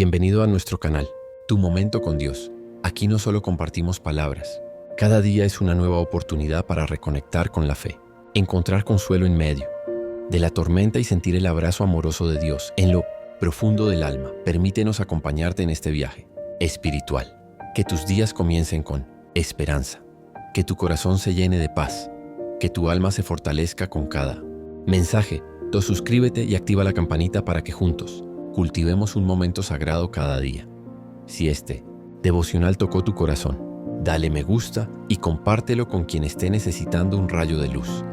Bienvenido a nuestro canal, Tu Momento con Dios. Aquí no solo compartimos palabras. Cada día es una nueva oportunidad para reconectar con la fe, encontrar consuelo en medio de la tormenta y sentir el abrazo amoroso de Dios en lo profundo del alma. Permítenos acompañarte en este viaje espiritual. Que tus días comiencen con esperanza, que tu corazón se llene de paz, que tu alma se fortalezca con cada mensaje. Suscríbete y activa la campanita para que juntos cultivemos un momento sagrado cada día. Si este devocional tocó tu corazón, dale me gusta y compártelo con quien esté necesitando un rayo de luz.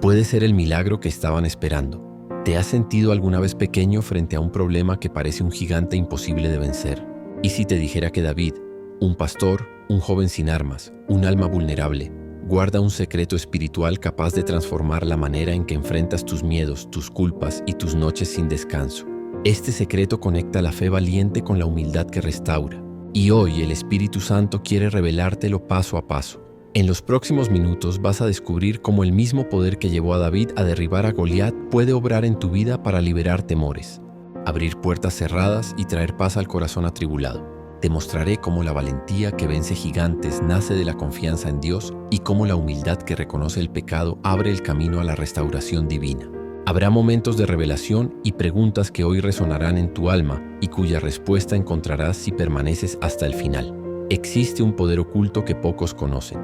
Puede ser el milagro que estaban esperando. ¿Te has sentido alguna vez pequeño frente a un problema que parece un gigante imposible de vencer? ¿Y si te dijera que David, un pastor, un joven sin armas, un alma vulnerable, guarda un secreto espiritual capaz de transformar la manera en que enfrentas tus miedos, tus culpas y tus noches sin descanso? Este secreto conecta la fe valiente con la humildad que restaura. Y hoy el Espíritu Santo quiere revelártelo paso a paso. En los próximos minutos vas a descubrir cómo el mismo poder que llevó a David a derribar a Goliat puede obrar en tu vida para liberar temores, abrir puertas cerradas y traer paz al corazón atribulado. Te mostraré cómo la valentía que vence gigantes nace de la confianza en Dios y cómo la humildad que reconoce el pecado abre el camino a la restauración divina. Habrá momentos de revelación y preguntas que hoy resonarán en tu alma y cuya respuesta encontrarás si permaneces hasta el final. Existe un poder oculto que pocos conocen.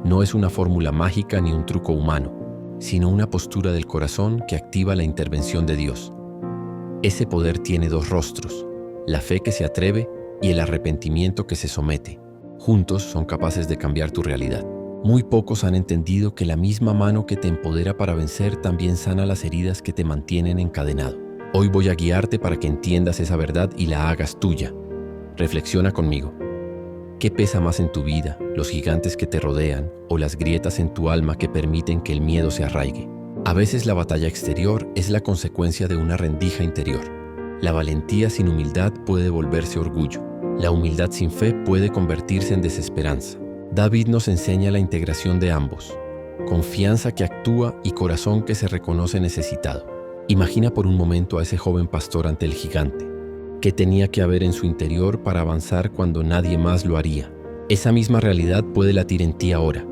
No es una fórmula mágica ni un truco humano, sino una postura del corazón que activa la intervención de Dios. Ese poder tiene dos rostros: la fe que se atreve y el arrepentimiento que se somete. Juntos son capaces de cambiar tu realidad. Muy pocos han entendido que la misma mano que te empodera para vencer también sana las heridas que te mantienen encadenado. Hoy voy a guiarte para que entiendas esa verdad y la hagas tuya. Reflexiona conmigo. ¿Qué pesa más en tu vida, los gigantes que te rodean o las grietas en tu alma que permiten que el miedo se arraigue? A veces la batalla exterior es la consecuencia de una rendija interior. La valentía sin humildad puede volverse orgullo. La humildad sin fe puede convertirse en desesperanza. David nos enseña la integración de ambos: confianza que actúa y corazón que se reconoce necesitado. Imagina por un momento a ese joven pastor ante el gigante. ¿Qué tenía que haber en su interior para avanzar cuando nadie más lo haría? Esa misma realidad puede latir en ti ahora.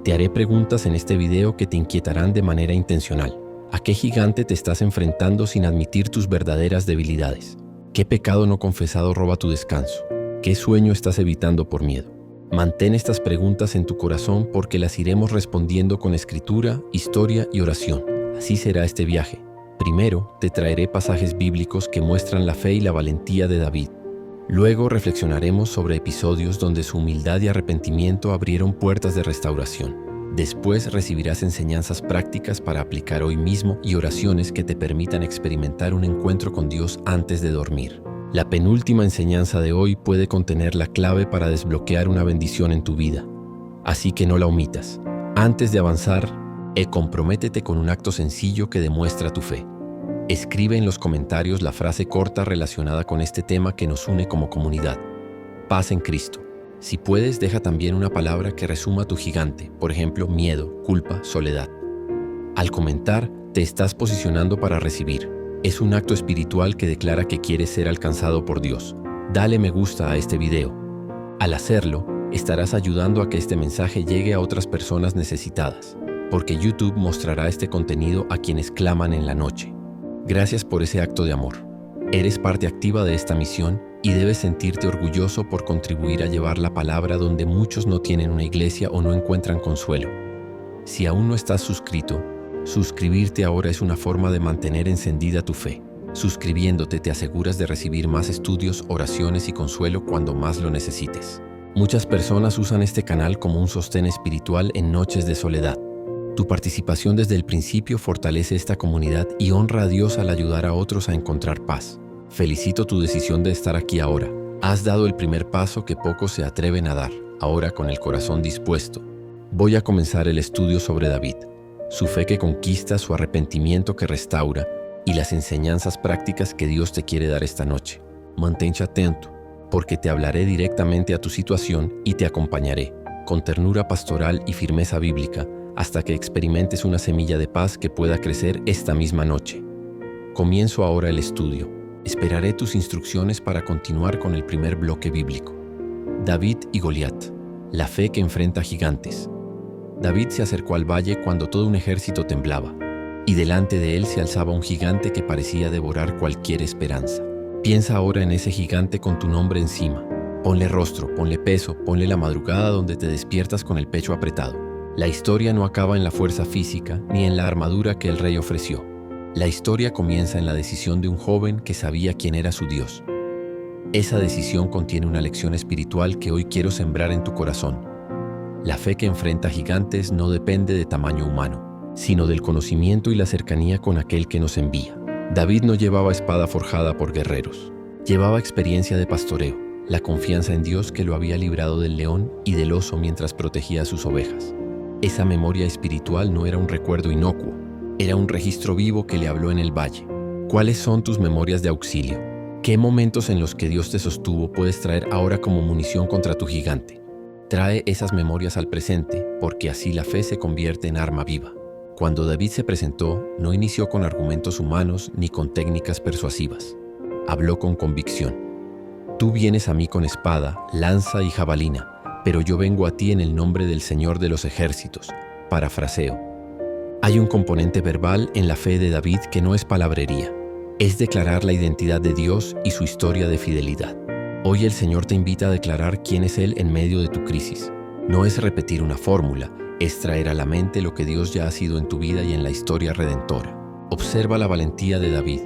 Te haré preguntas en este video que te inquietarán de manera intencional. ¿A qué gigante te estás enfrentando sin admitir tus verdaderas debilidades? ¿Qué pecado no confesado roba tu descanso? ¿Qué sueño estás evitando por miedo? Mantén estas preguntas en tu corazón porque las iremos respondiendo con escritura, historia y oración. Así será este viaje. Primero, te traeré pasajes bíblicos que muestran la fe y la valentía de David. Luego reflexionaremos sobre episodios donde su humildad y arrepentimiento abrieron puertas de restauración. Después recibirás enseñanzas prácticas para aplicar hoy mismo y oraciones que te permitan experimentar un encuentro con Dios antes de dormir. La penúltima enseñanza de hoy puede contener la clave para desbloquear una bendición en tu vida. Así que no la omitas. Antes de avanzar, comprométete con un acto sencillo que demuestra tu fe. Escribe en los comentarios la frase corta relacionada con este tema que nos une como comunidad: paz en Cristo. Si puedes, deja también una palabra que resuma tu gigante, por ejemplo, miedo, culpa, soledad. Al comentar, te estás posicionando para recibir. Es un acto espiritual que declara que quieres ser alcanzado por Dios. Dale me gusta a este video. Al hacerlo, estarás ayudando a que este mensaje llegue a otras personas necesitadas, porque YouTube mostrará este contenido a quienes claman en la noche. Gracias por ese acto de amor. Eres parte activa de esta misión y debes sentirte orgulloso por contribuir a llevar la palabra donde muchos no tienen una iglesia o no encuentran consuelo. Si aún no estás suscrito, suscribirte ahora es una forma de mantener encendida tu fe. Suscribiéndote te aseguras de recibir más estudios, oraciones y consuelo cuando más lo necesites. Muchas personas usan este canal como un sostén espiritual en noches de soledad. Tu participación desde el principio fortalece esta comunidad y honra a Dios al ayudar a otros a encontrar paz. Felicito tu decisión de estar aquí ahora. Has dado el primer paso que pocos se atreven a dar. Ahora, con el corazón dispuesto, voy a comenzar el estudio sobre David, su fe que conquista, su arrepentimiento que restaura y las enseñanzas prácticas que Dios te quiere dar esta noche. Mantente atento, porque te hablaré directamente a tu situación y te acompañaré, con ternura pastoral y firmeza bíblica, hasta que experimentes una semilla de paz que pueda crecer esta misma noche. Comienzo ahora el estudio. Esperaré tus instrucciones para continuar con el primer bloque bíblico. David y Goliat, la fe que enfrenta gigantes. David se acercó al valle cuando todo un ejército temblaba, y delante de él se alzaba un gigante que parecía devorar cualquier esperanza. Piensa ahora en ese gigante con tu nombre encima. Ponle rostro, ponle peso, ponle la madrugada donde te despiertas con el pecho apretado. La historia no acaba en la fuerza física ni en la armadura que el rey ofreció. La historia comienza en la decisión de un joven que sabía quién era su Dios. Esa decisión contiene una lección espiritual que hoy quiero sembrar en tu corazón. La fe que enfrenta gigantes no depende de tamaño humano, sino del conocimiento y la cercanía con aquel que nos envía. David no llevaba espada forjada por guerreros. Llevaba experiencia de pastoreo, la confianza en Dios que lo había librado del león y del oso mientras protegía a sus ovejas. Esa memoria espiritual no era un recuerdo inocuo, era un registro vivo que le habló en el valle. ¿Cuáles son tus memorias de auxilio? ¿Qué momentos en los que Dios te sostuvo puedes traer ahora como munición contra tu gigante? Trae esas memorias al presente, porque así la fe se convierte en arma viva. Cuando David se presentó, no inició con argumentos humanos ni con técnicas persuasivas. Habló con convicción. Tú vienes a mí con espada, lanza y jabalina, pero yo vengo a ti en el nombre del Señor de los ejércitos. Parafraseo. Hay un componente verbal en la fe de David que no es palabrería. Es declarar la identidad de Dios y su historia de fidelidad. Hoy el Señor te invita a declarar quién es Él en medio de tu crisis. No es repetir una fórmula, es traer a la mente lo que Dios ya ha sido en tu vida y en la historia redentora. Observa la valentía de David.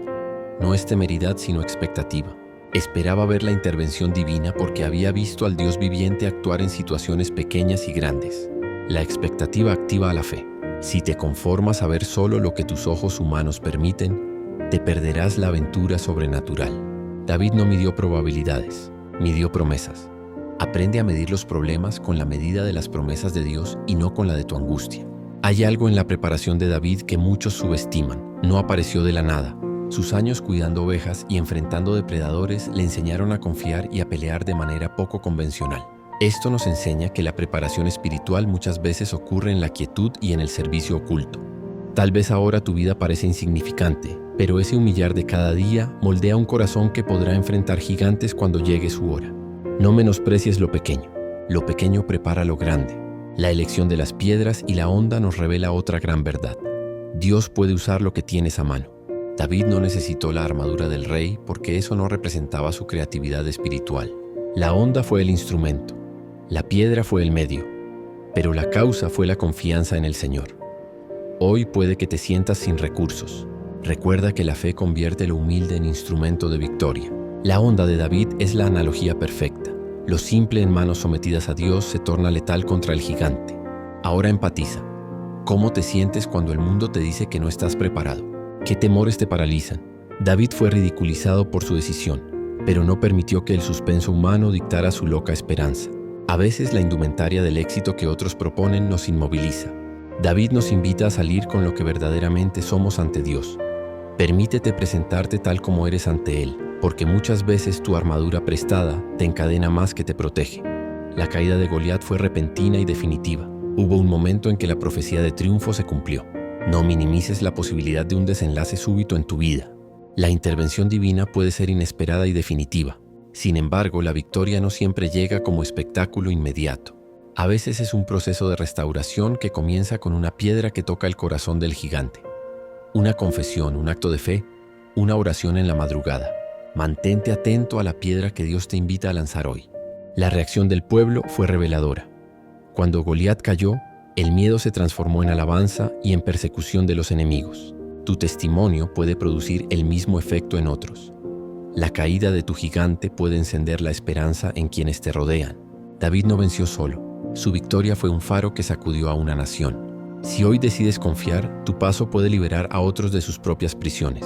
No es temeridad sino expectativa. Esperaba ver la intervención divina porque había visto al Dios viviente actuar en situaciones pequeñas y grandes. La expectativa activa a la fe. Si te conformas a ver solo lo que tus ojos humanos permiten, te perderás la aventura sobrenatural. David no midió probabilidades, midió promesas. Aprende a medir los problemas con la medida de las promesas de Dios y no con la de tu angustia. Hay algo en la preparación de David que muchos subestiman. No apareció de la nada. Sus años cuidando ovejas y enfrentando depredadores le enseñaron a confiar y a pelear de manera poco convencional. Esto nos enseña que la preparación espiritual muchas veces ocurre en la quietud y en el servicio oculto. Tal vez ahora tu vida parece insignificante, pero ese humillar de cada día moldea un corazón que podrá enfrentar gigantes cuando llegue su hora. No menosprecies lo pequeño prepara lo grande. La elección de las piedras y la honda nos revela otra gran verdad. Dios puede usar lo que tienes a mano. David no necesitó la armadura del rey porque eso no representaba su creatividad espiritual. La honda fue el instrumento. La piedra fue el medio, pero la causa fue la confianza en el Señor. Hoy puede que te sientas sin recursos. Recuerda que la fe convierte lo humilde en instrumento de victoria. La honda de David es la analogía perfecta. Lo simple en manos sometidas a Dios se torna letal contra el gigante. Ahora empatiza. ¿Cómo te sientes cuando el mundo te dice que no estás preparado? ¿Qué temores te paralizan? David fue ridiculizado por su decisión, pero no permitió que el suspenso humano dictara su loca esperanza. A veces la indumentaria del éxito que otros proponen nos inmoviliza. David nos invita a salir con lo que verdaderamente somos ante Dios. Permítete presentarte tal como eres ante Él, porque muchas veces tu armadura prestada te encadena más que te protege. La caída de Goliat fue repentina y definitiva. Hubo un momento en que la profecía de triunfo se cumplió. No minimices la posibilidad de un desenlace súbito en tu vida. La intervención divina puede ser inesperada y definitiva. Sin embargo, la victoria no siempre llega como espectáculo inmediato. A veces es un proceso de restauración que comienza con una piedra que toca el corazón del gigante. Una confesión, un acto de fe, una oración en la madrugada. Mantente atento a la piedra que Dios te invita a lanzar hoy. La reacción del pueblo fue reveladora. Cuando Goliat cayó, el miedo se transformó en alabanza y en persecución de los enemigos. Tu testimonio puede producir el mismo efecto en otros. La caída de tu gigante puede encender la esperanza en quienes te rodean. David no venció solo. Su victoria fue un faro que sacudió a una nación. Si hoy decides confiar, tu paso puede liberar a otros de sus propias prisiones.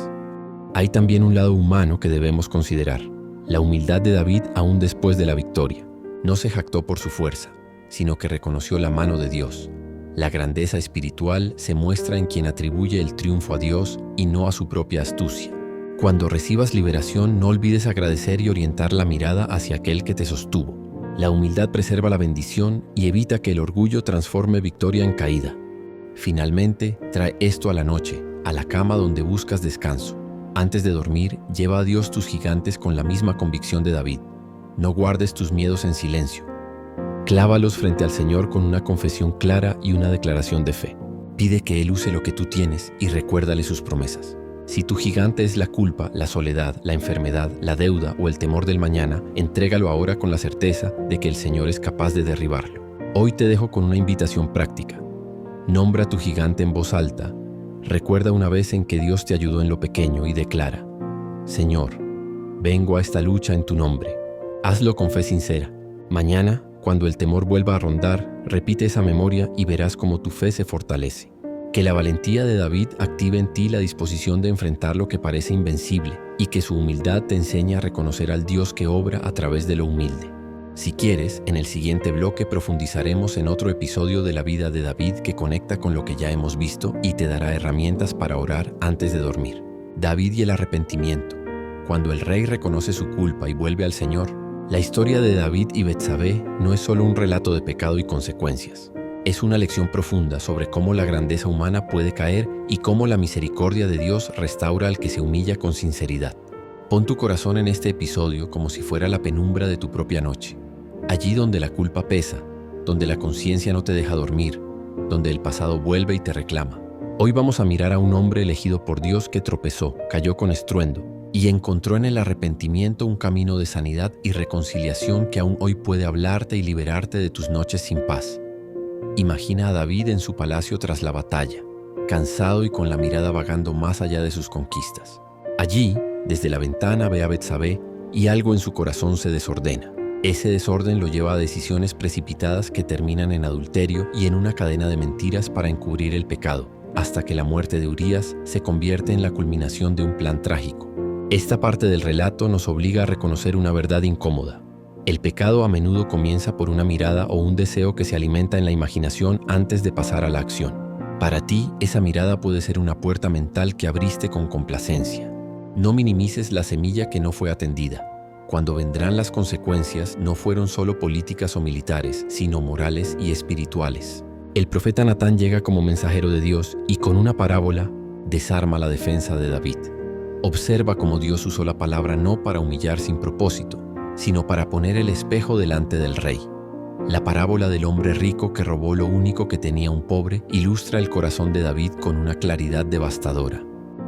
Hay también un lado humano que debemos considerar. La humildad de David aún después de la victoria. No se jactó por su fuerza, sino que reconoció la mano de Dios. La grandeza espiritual se muestra en quien atribuye el triunfo a Dios y no a su propia astucia. Cuando recibas liberación, no olvides agradecer y orientar la mirada hacia aquel que te sostuvo. La humildad preserva la bendición y evita que el orgullo transforme victoria en caída. Finalmente, trae esto a la noche, a la cama donde buscas descanso. Antes de dormir, lleva a Dios tus gigantes con la misma convicción de David. No guardes tus miedos en silencio. Clávalos frente al Señor con una confesión clara y una declaración de fe. Pide que Él use lo que tú tienes y recuérdale sus promesas. Si tu gigante es la culpa, la soledad, la enfermedad, la deuda o el temor del mañana, entrégalo ahora con la certeza de que el Señor es capaz de derribarlo. Hoy te dejo con una invitación práctica. Nombra a tu gigante en voz alta. Recuerda una vez en que Dios te ayudó en lo pequeño y declara: Señor, vengo a esta lucha en tu nombre. Hazlo con fe sincera. Mañana, cuando el temor vuelva a rondar, repite esa memoria y verás cómo tu fe se fortalece. Que la valentía de David active en ti la disposición de enfrentar lo que parece invencible y que su humildad te enseñe a reconocer al Dios que obra a través de lo humilde. Si quieres, en el siguiente bloque profundizaremos en otro episodio de la vida de David que conecta con lo que ya hemos visto y te dará herramientas para orar antes de dormir. David y el arrepentimiento. Cuando el rey reconoce su culpa y vuelve al Señor, la historia de David y Betsabé no es solo un relato de pecado y consecuencias. Es una lección profunda sobre cómo la grandeza humana puede caer y cómo la misericordia de Dios restaura al que se humilla con sinceridad. Pon tu corazón en este episodio como si fuera la penumbra de tu propia noche. Allí donde la culpa pesa, donde la conciencia no te deja dormir, donde el pasado vuelve y te reclama. Hoy vamos a mirar a un hombre elegido por Dios que tropezó, cayó con estruendo y encontró en el arrepentimiento un camino de sanidad y reconciliación que aún hoy puede hablarte y liberarte de tus noches sin paz. Imagina a David en su palacio tras la batalla, cansado y con la mirada vagando más allá de sus conquistas. Allí, desde la ventana ve a Betsabé y algo en su corazón se desordena. Ese desorden lo lleva a decisiones precipitadas que terminan en adulterio y en una cadena de mentiras para encubrir el pecado, hasta que la muerte de Urías se convierte en la culminación de un plan trágico. Esta parte del relato nos obliga a reconocer una verdad incómoda. El pecado a menudo comienza por una mirada o un deseo que se alimenta en la imaginación antes de pasar a la acción. Para ti, esa mirada puede ser una puerta mental que abriste con complacencia. No minimices la semilla que no fue atendida. Cuando vendrán las consecuencias, no fueron solo políticas o militares, sino morales y espirituales. El profeta Natán llega como mensajero de Dios y con una parábola desarma la defensa de David. Observa cómo Dios usó la palabra no para humillar sin propósito, sino para poner el espejo delante del rey. La parábola del hombre rico que robó lo único que tenía un pobre ilustra el corazón de David con una claridad devastadora.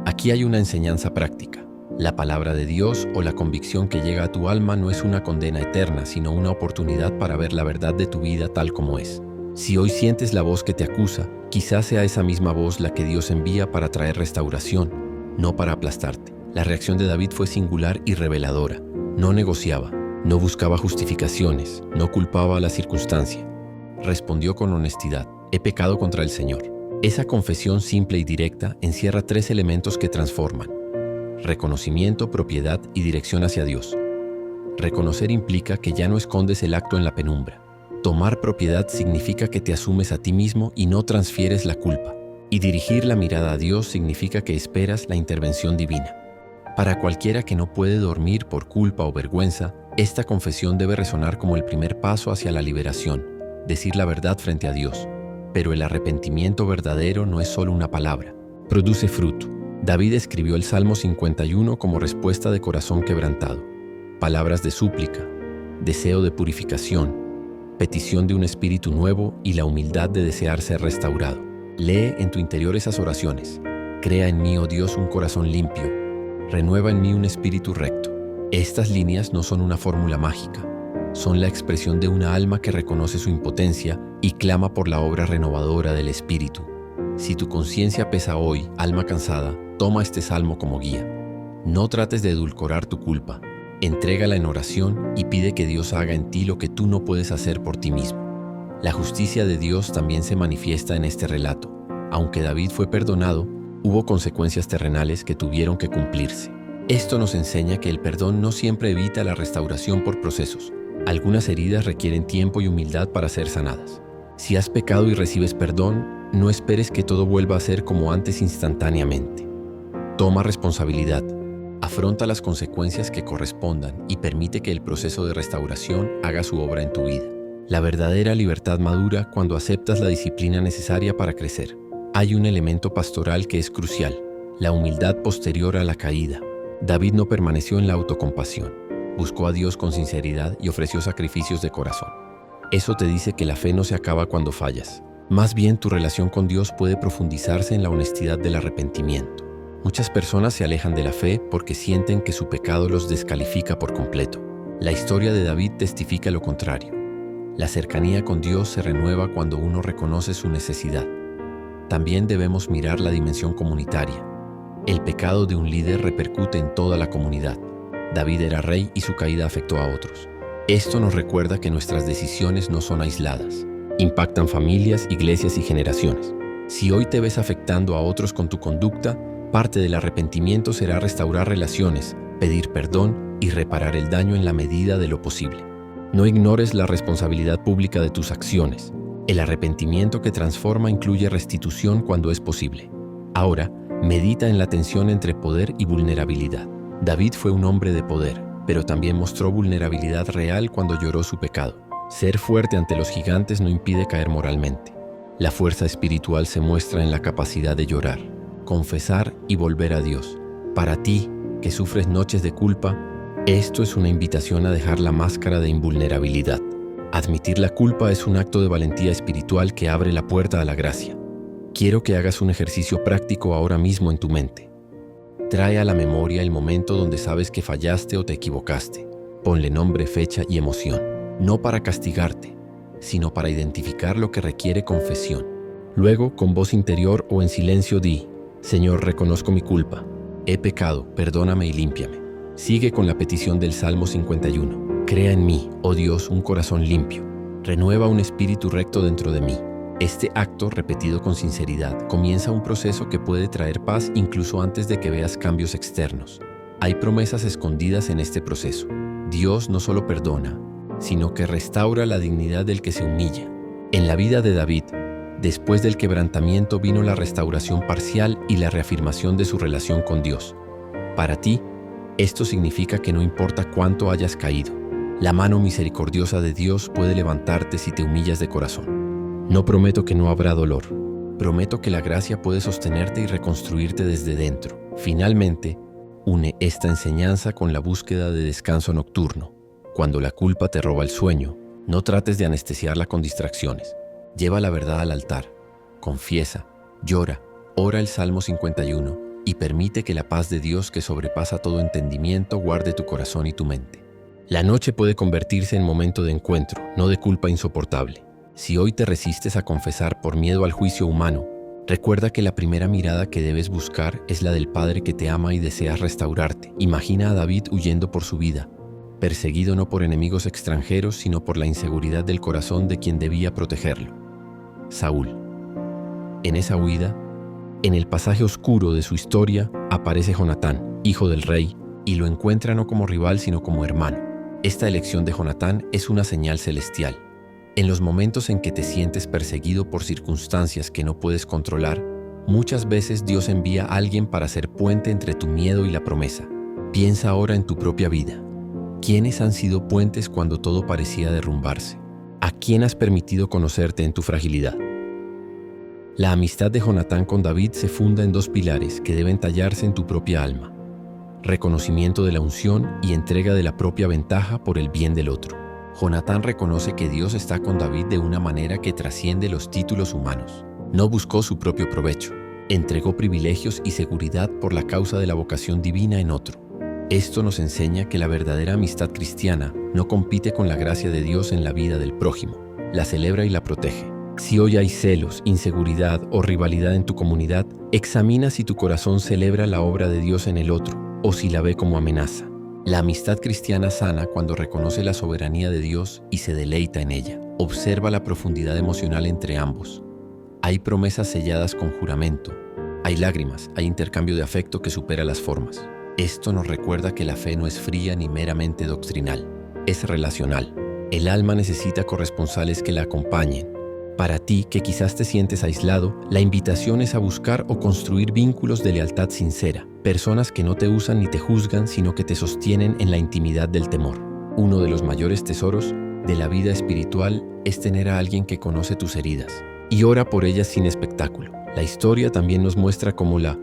Aquí hay una enseñanza práctica. La palabra de Dios o la convicción que llega a tu alma no es una condena eterna, sino una oportunidad para ver la verdad de tu vida tal como es. Si hoy sientes la voz que te acusa, quizás sea esa misma voz la que Dios envía para traer restauración, no para aplastarte. La reacción de David fue singular y reveladora. No negociaba, no buscaba justificaciones, no culpaba a la circunstancia. Respondió con honestidad: he pecado contra el Señor. Esa confesión simple y directa encierra 3 elementos que transforman: reconocimiento, propiedad y dirección hacia Dios. Reconocer implica que ya no escondes el acto en la penumbra. Tomar propiedad significa que te asumes a ti mismo y no transfieres la culpa. Y dirigir la mirada a Dios significa que esperas la intervención divina. Para cualquiera que no puede dormir por culpa o vergüenza, esta confesión debe resonar como el primer paso hacia la liberación, decir la verdad frente a Dios. Pero el arrepentimiento verdadero no es solo una palabra, produce fruto. David escribió el Salmo 51 como respuesta de corazón quebrantado. Palabras de súplica, deseo de purificación, petición de un espíritu nuevo y la humildad de desear ser restaurado. Lee en tu interior esas oraciones. Crea en mí, oh Dios, un corazón limpio. Renueva en mí un espíritu recto. Estas líneas no son una fórmula mágica. Son la expresión de una alma que reconoce su impotencia y clama por la obra renovadora del Espíritu. Si tu conciencia pesa hoy, alma cansada, toma este salmo como guía. No trates de edulcorar tu culpa. Entrégala en oración y pide que Dios haga en ti lo que tú no puedes hacer por ti mismo. La justicia de Dios también se manifiesta en este relato. Aunque David fue perdonado, hubo consecuencias terrenales que tuvieron que cumplirse. Esto nos enseña que el perdón no siempre evita la restauración por procesos. Algunas heridas requieren tiempo y humildad para ser sanadas. Si has pecado y recibes perdón, no esperes que todo vuelva a ser como antes instantáneamente. Toma responsabilidad, afronta las consecuencias que correspondan y permite que el proceso de restauración haga su obra en tu vida. La verdadera libertad madura cuando aceptas la disciplina necesaria para crecer. Hay un elemento pastoral que es crucial: la humildad posterior a la caída. David no permaneció en la autocompasión. Buscó a Dios con sinceridad y ofreció sacrificios de corazón. Eso te dice que la fe no se acaba cuando fallas. Más bien, tu relación con Dios puede profundizarse en la honestidad del arrepentimiento. Muchas personas se alejan de la fe porque sienten que su pecado los descalifica por completo. La historia de David testifica lo contrario. La cercanía con Dios se renueva cuando uno reconoce su necesidad. También debemos mirar la dimensión comunitaria. El pecado de un líder repercute en toda la comunidad. David era rey y su caída afectó a otros. Esto nos recuerda que nuestras decisiones no son aisladas. Impactan familias, iglesias y generaciones. Si hoy te ves afectando a otros con tu conducta, parte del arrepentimiento será restaurar relaciones, pedir perdón y reparar el daño en la medida de lo posible. No ignores la responsabilidad pública de tus acciones. El arrepentimiento que transforma incluye restitución cuando es posible. Ahora, medita en la tensión entre poder y vulnerabilidad. David fue un hombre de poder, pero también mostró vulnerabilidad real cuando lloró su pecado. Ser fuerte ante los gigantes no impide caer moralmente. La fuerza espiritual se muestra en la capacidad de llorar, confesar y volver a Dios. Para ti, que sufres noches de culpa, esto es una invitación a dejar la máscara de invulnerabilidad. Admitir la culpa es un acto de valentía espiritual que abre la puerta a la gracia. Quiero que hagas un ejercicio práctico ahora mismo en tu mente. Trae a la memoria el momento donde sabes que fallaste o te equivocaste. Ponle nombre, fecha y emoción. No para castigarte, sino para identificar lo que requiere confesión. Luego, con voz interior o en silencio, di: Señor, reconozco mi culpa. He pecado, perdóname y límpiame. Sigue con la petición del Salmo 51. Crea en mí, oh Dios, un corazón limpio. Renueva un espíritu recto dentro de mí. Este acto, repetido con sinceridad, comienza un proceso que puede traer paz incluso antes de que veas cambios externos. Hay promesas escondidas en este proceso. Dios no solo perdona, sino que restaura la dignidad del que se humilla. En la vida de David, después del quebrantamiento vino la restauración parcial y la reafirmación de su relación con Dios. Para ti, esto significa que no importa cuánto hayas caído, la mano misericordiosa de Dios puede levantarte si te humillas de corazón. No prometo que no habrá dolor. Prometo que la gracia puede sostenerte y reconstruirte desde dentro. Finalmente, une esta enseñanza con la búsqueda de descanso nocturno. Cuando la culpa te roba el sueño, no trates de anestesiarla con distracciones. Lleva la verdad al altar. Confiesa, llora, ora el Salmo 51 y permite que la paz de Dios que sobrepasa todo entendimiento guarde tu corazón y tu mente. La noche puede convertirse en momento de encuentro, no de culpa insoportable. Si hoy te resistes a confesar por miedo al juicio humano, recuerda que la primera mirada que debes buscar es la del Padre que te ama y desea restaurarte. Imagina a David huyendo por su vida, perseguido no por enemigos extranjeros, sino por la inseguridad del corazón de quien debía protegerlo: Saúl. En esa huida, en el pasaje oscuro de su historia, aparece Jonatán, hijo del rey, y lo encuentra no como rival, sino como hermano. Esta elección de Jonatán es una señal celestial. En los momentos en que te sientes perseguido por circunstancias que no puedes controlar, muchas veces Dios envía a alguien para ser puente entre tu miedo y la promesa. Piensa ahora en tu propia vida. ¿Quiénes han sido puentes cuando todo parecía derrumbarse? ¿A quién has permitido conocerte en tu fragilidad? La amistad de Jonatán con David se funda en dos pilares que deben tallarse en tu propia alma: reconocimiento de la unción y entrega de la propia ventaja por el bien del otro. Jonatán reconoce que Dios está con David de una manera que trasciende los títulos humanos. No buscó su propio provecho, entregó privilegios y seguridad por la causa de la vocación divina en otro. Esto nos enseña que la verdadera amistad cristiana no compite con la gracia de Dios en la vida del prójimo, la celebra y la protege. Si hoy hay celos, inseguridad o rivalidad en tu comunidad, examina si tu corazón celebra la obra de Dios en el otro o si la ve como amenaza. La amistad cristiana sana cuando reconoce la soberanía de Dios y se deleita en ella. Observa la profundidad emocional entre ambos. Hay promesas selladas con juramento. Hay lágrimas, hay intercambio de afecto que supera las formas. Esto nos recuerda que la fe no es fría ni meramente doctrinal. Es relacional. El alma necesita corresponsales que la acompañen. Para ti, que quizás te sientes aislado, la invitación es a buscar o construir vínculos de lealtad sincera. Personas que no te usan ni te juzgan, sino que te sostienen en la intimidad del temor. Uno de los mayores tesoros de la vida espiritual es tener a alguien que conoce tus heridas y ora por ellas sin espectáculo. La historia también nos muestra cómo la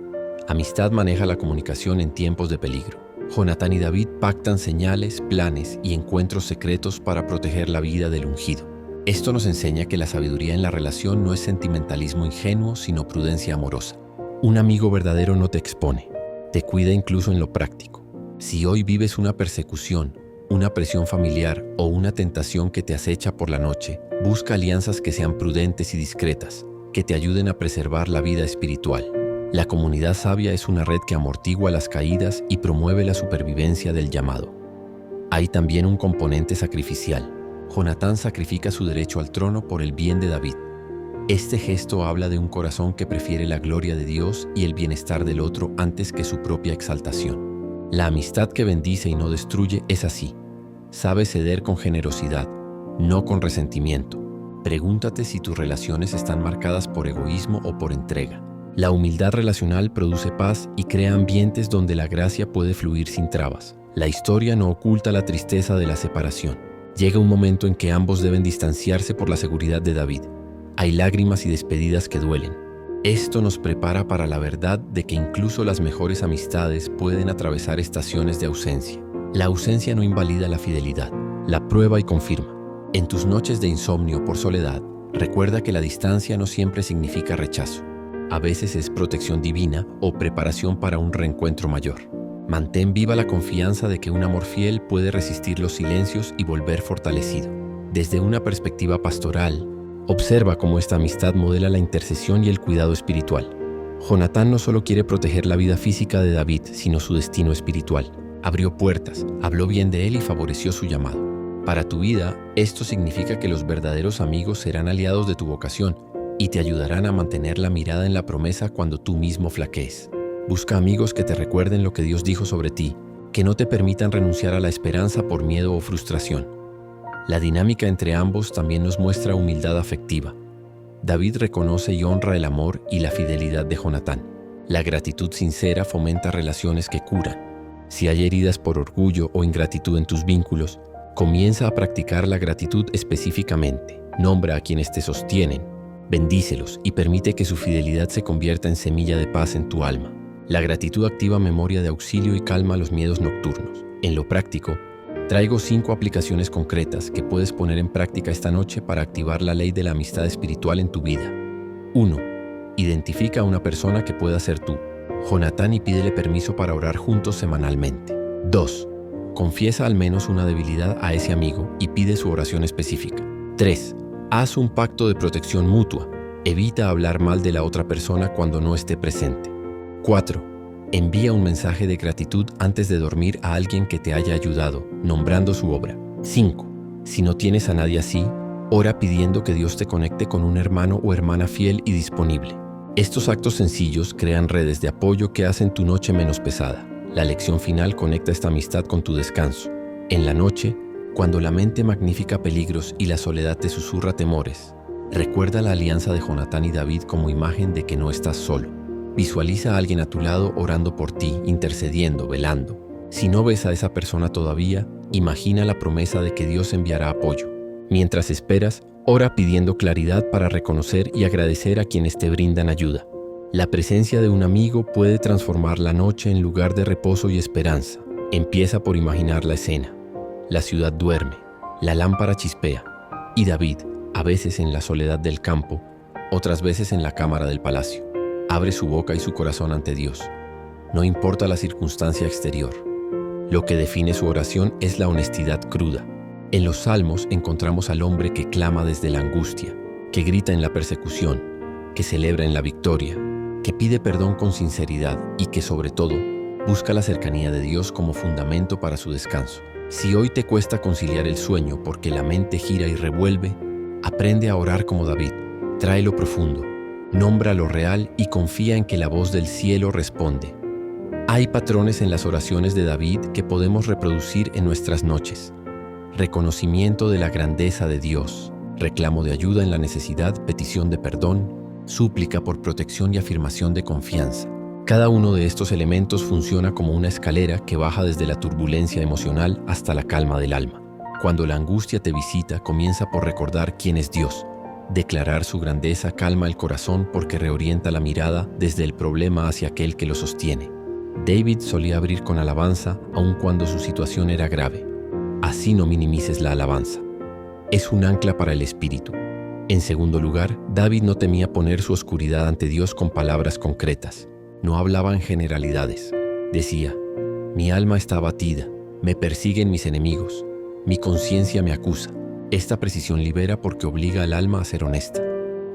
Amistad maneja la comunicación en tiempos de peligro. Jonatán y David pactan señales, planes y encuentros secretos para proteger la vida del ungido. Esto nos enseña que la sabiduría en la relación no es sentimentalismo ingenuo, sino prudencia amorosa. Un amigo verdadero no te expone, te cuida incluso en lo práctico. Si hoy vives una persecución, una presión familiar o una tentación que te acecha por la noche, busca alianzas que sean prudentes y discretas, que te ayuden a preservar la vida espiritual. La comunidad sabia es una red que amortigua las caídas y promueve la supervivencia del llamado. Hay también un componente sacrificial. Jonatán sacrifica su derecho al trono por el bien de David. Este gesto habla de un corazón que prefiere la gloria de Dios y el bienestar del otro antes que su propia exaltación. La amistad que bendice y no destruye es así. Sabe ceder con generosidad, no con resentimiento. Pregúntate si tus relaciones están marcadas por egoísmo o por entrega. La humildad relacional produce paz y crea ambientes donde la gracia puede fluir sin trabas. La historia no oculta la tristeza de la separación. Llega un momento en que ambos deben distanciarse por la seguridad de David. Hay lágrimas y despedidas que duelen. Esto nos prepara para la verdad de que incluso las mejores amistades pueden atravesar estaciones de ausencia. La ausencia no invalida la fidelidad, la prueba y confirma. En tus noches de insomnio por soledad, recuerda que la distancia no siempre significa rechazo. A veces es protección divina o preparación para un reencuentro mayor. Mantén viva la confianza de que un amor fiel puede resistir los silencios y volver fortalecido. Desde una perspectiva pastoral, observa cómo esta amistad modela la intercesión y el cuidado espiritual. Jonatán no solo quiere proteger la vida física de David, sino su destino espiritual. Abrió puertas, habló bien de él y favoreció su llamado. Para tu vida, esto significa que los verdaderos amigos serán aliados de tu vocación y te ayudarán a mantener la mirada en la promesa cuando tú mismo flaquees. Busca amigos que te recuerden lo que Dios dijo sobre ti, que no te permitan renunciar a la esperanza por miedo o frustración. La dinámica entre ambos también nos muestra humildad afectiva. David reconoce y honra el amor y la fidelidad de Jonatán. La gratitud sincera fomenta relaciones que curan. Si hay heridas por orgullo o ingratitud en tus vínculos, comienza a practicar la gratitud específicamente. Nombra a quienes te sostienen, bendícelos y permite que su fidelidad se convierta en semilla de paz en tu alma. La gratitud activa memoria de auxilio y calma los miedos nocturnos. En lo práctico, traigo 5 aplicaciones concretas que puedes poner en práctica esta noche para activar la ley de la amistad espiritual en tu vida. 1. Identifica a una persona que pueda ser tú, Jonatán, y pídele permiso para orar juntos semanalmente. 2. Confiesa al menos una debilidad a ese amigo y pide su oración específica. 3. Haz un pacto de protección mutua. Evita hablar mal de la otra persona cuando no esté presente. 4. Envía un mensaje de gratitud antes de dormir a alguien que te haya ayudado, nombrando su obra. 5. Si no tienes a nadie así, ora pidiendo que Dios te conecte con un hermano o hermana fiel y disponible. Estos actos sencillos crean redes de apoyo que hacen tu noche menos pesada. La lección final conecta esta amistad con tu descanso. En la noche, cuando la mente magnifica peligros y la soledad te susurra temores, recuerda la alianza de Jonatán y David como imagen de que no estás solo. Visualiza a alguien a tu lado orando por ti, intercediendo, velando. Si no ves a esa persona todavía, imagina la promesa de que Dios enviará apoyo. Mientras esperas, ora pidiendo claridad para reconocer y agradecer a quienes te brindan ayuda. La presencia de un amigo puede transformar la noche en lugar de reposo y esperanza. Empieza por imaginar la escena. La ciudad duerme, la lámpara chispea, y David, a veces en la soledad del campo, otras veces en la cámara del palacio, abre su boca y su corazón ante Dios. No importa la circunstancia exterior. Lo que define su oración es la honestidad cruda. En los Salmos encontramos al hombre que clama desde la angustia, que grita en la persecución, que celebra en la victoria, que pide perdón con sinceridad y que, sobre todo, busca la cercanía de Dios como fundamento para su descanso. Si hoy te cuesta conciliar el sueño porque la mente gira y revuelve, aprende a orar como David. Trae lo profundo, nombra lo real y confía en que la voz del cielo responde. Hay patrones en las oraciones de David que podemos reproducir en nuestras noches. Reconocimiento de la grandeza de Dios, reclamo de ayuda en la necesidad, petición de perdón, súplica por protección y afirmación de confianza. Cada uno de estos elementos funciona como una escalera que baja desde la turbulencia emocional hasta la calma del alma. Cuando la angustia te visita, comienza por recordar quién es Dios. Declarar su grandeza calma el corazón porque reorienta la mirada desde el problema hacia aquel que lo sostiene. David solía abrir con alabanza aun cuando su situación era grave. Así no minimices la alabanza. Es un ancla para el espíritu. En segundo lugar, David no temía poner su oscuridad ante Dios con palabras concretas. No hablaba en generalidades. Decía: mi alma está abatida, me persiguen mis enemigos, mi conciencia me acusa. Esta precisión libera porque obliga al alma a ser honesta.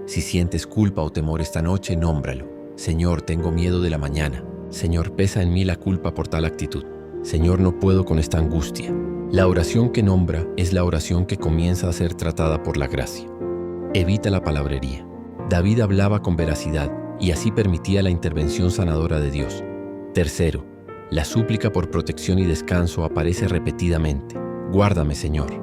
Si sientes culpa o temor esta noche, nómbralo. Señor, tengo miedo de la mañana. Señor, pesa en mí la culpa por tal actitud. Señor, no puedo con esta angustia. La oración que nombra es la oración que comienza a ser tratada por la gracia. Evita la palabrería. David hablaba con veracidad y así permitía la intervención sanadora de Dios. Tercero, la súplica por protección y descanso aparece repetidamente. Guárdame, Señor.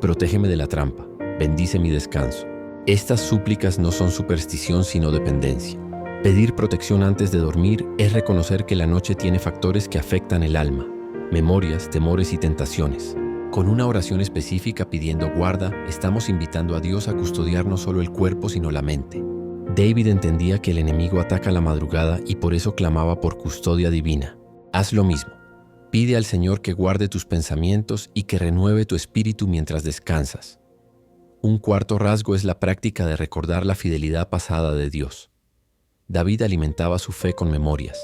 Protégeme de la trampa. Bendice mi descanso. Estas súplicas no son superstición sino dependencia. Pedir protección antes de dormir es reconocer que la noche tiene factores que afectan el alma, memorias, temores y tentaciones. Con una oración específica pidiendo guarda, estamos invitando a Dios a custodiar no solo el cuerpo sino la mente. David entendía que el enemigo ataca a la madrugada y por eso clamaba por custodia divina. Haz lo mismo. Pide al Señor que guarde tus pensamientos y que renueve tu espíritu mientras descansas. Un cuarto rasgo es la práctica de recordar la fidelidad pasada de Dios. David alimentaba su fe con memorias.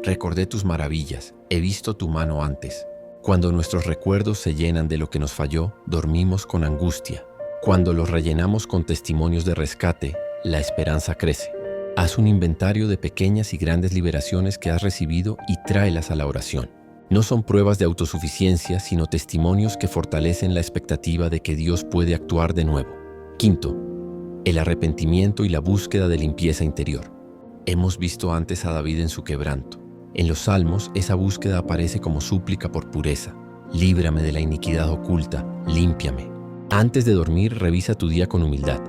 Recordé tus maravillas, he visto tu mano antes. Cuando nuestros recuerdos se llenan de lo que nos falló, dormimos con angustia. Cuando los rellenamos con testimonios de rescate, la esperanza crece. Haz un inventario de pequeñas y grandes liberaciones que has recibido y tráelas a la oración. No son pruebas de autosuficiencia, sino testimonios que fortalecen la expectativa de que Dios puede actuar de nuevo. Quinto, el arrepentimiento y la búsqueda de limpieza interior. Hemos visto antes a David en su quebranto. En los Salmos, esa búsqueda aparece como súplica por pureza. Líbrame de la iniquidad oculta, límpiame. Antes de dormir, revisa tu día con humildad.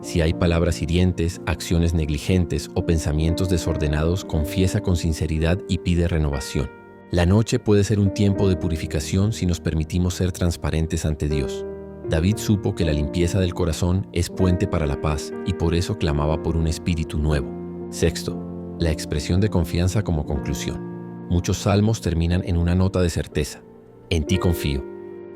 Si hay palabras hirientes, acciones negligentes o pensamientos desordenados, confiesa con sinceridad y pide renovación. La noche puede ser un tiempo de purificación si nos permitimos ser transparentes ante Dios. David supo que la limpieza del corazón es puente para la paz y por eso clamaba por un espíritu nuevo. Sexto, la expresión de confianza como conclusión. Muchos salmos terminan en una nota de certeza. En ti confío,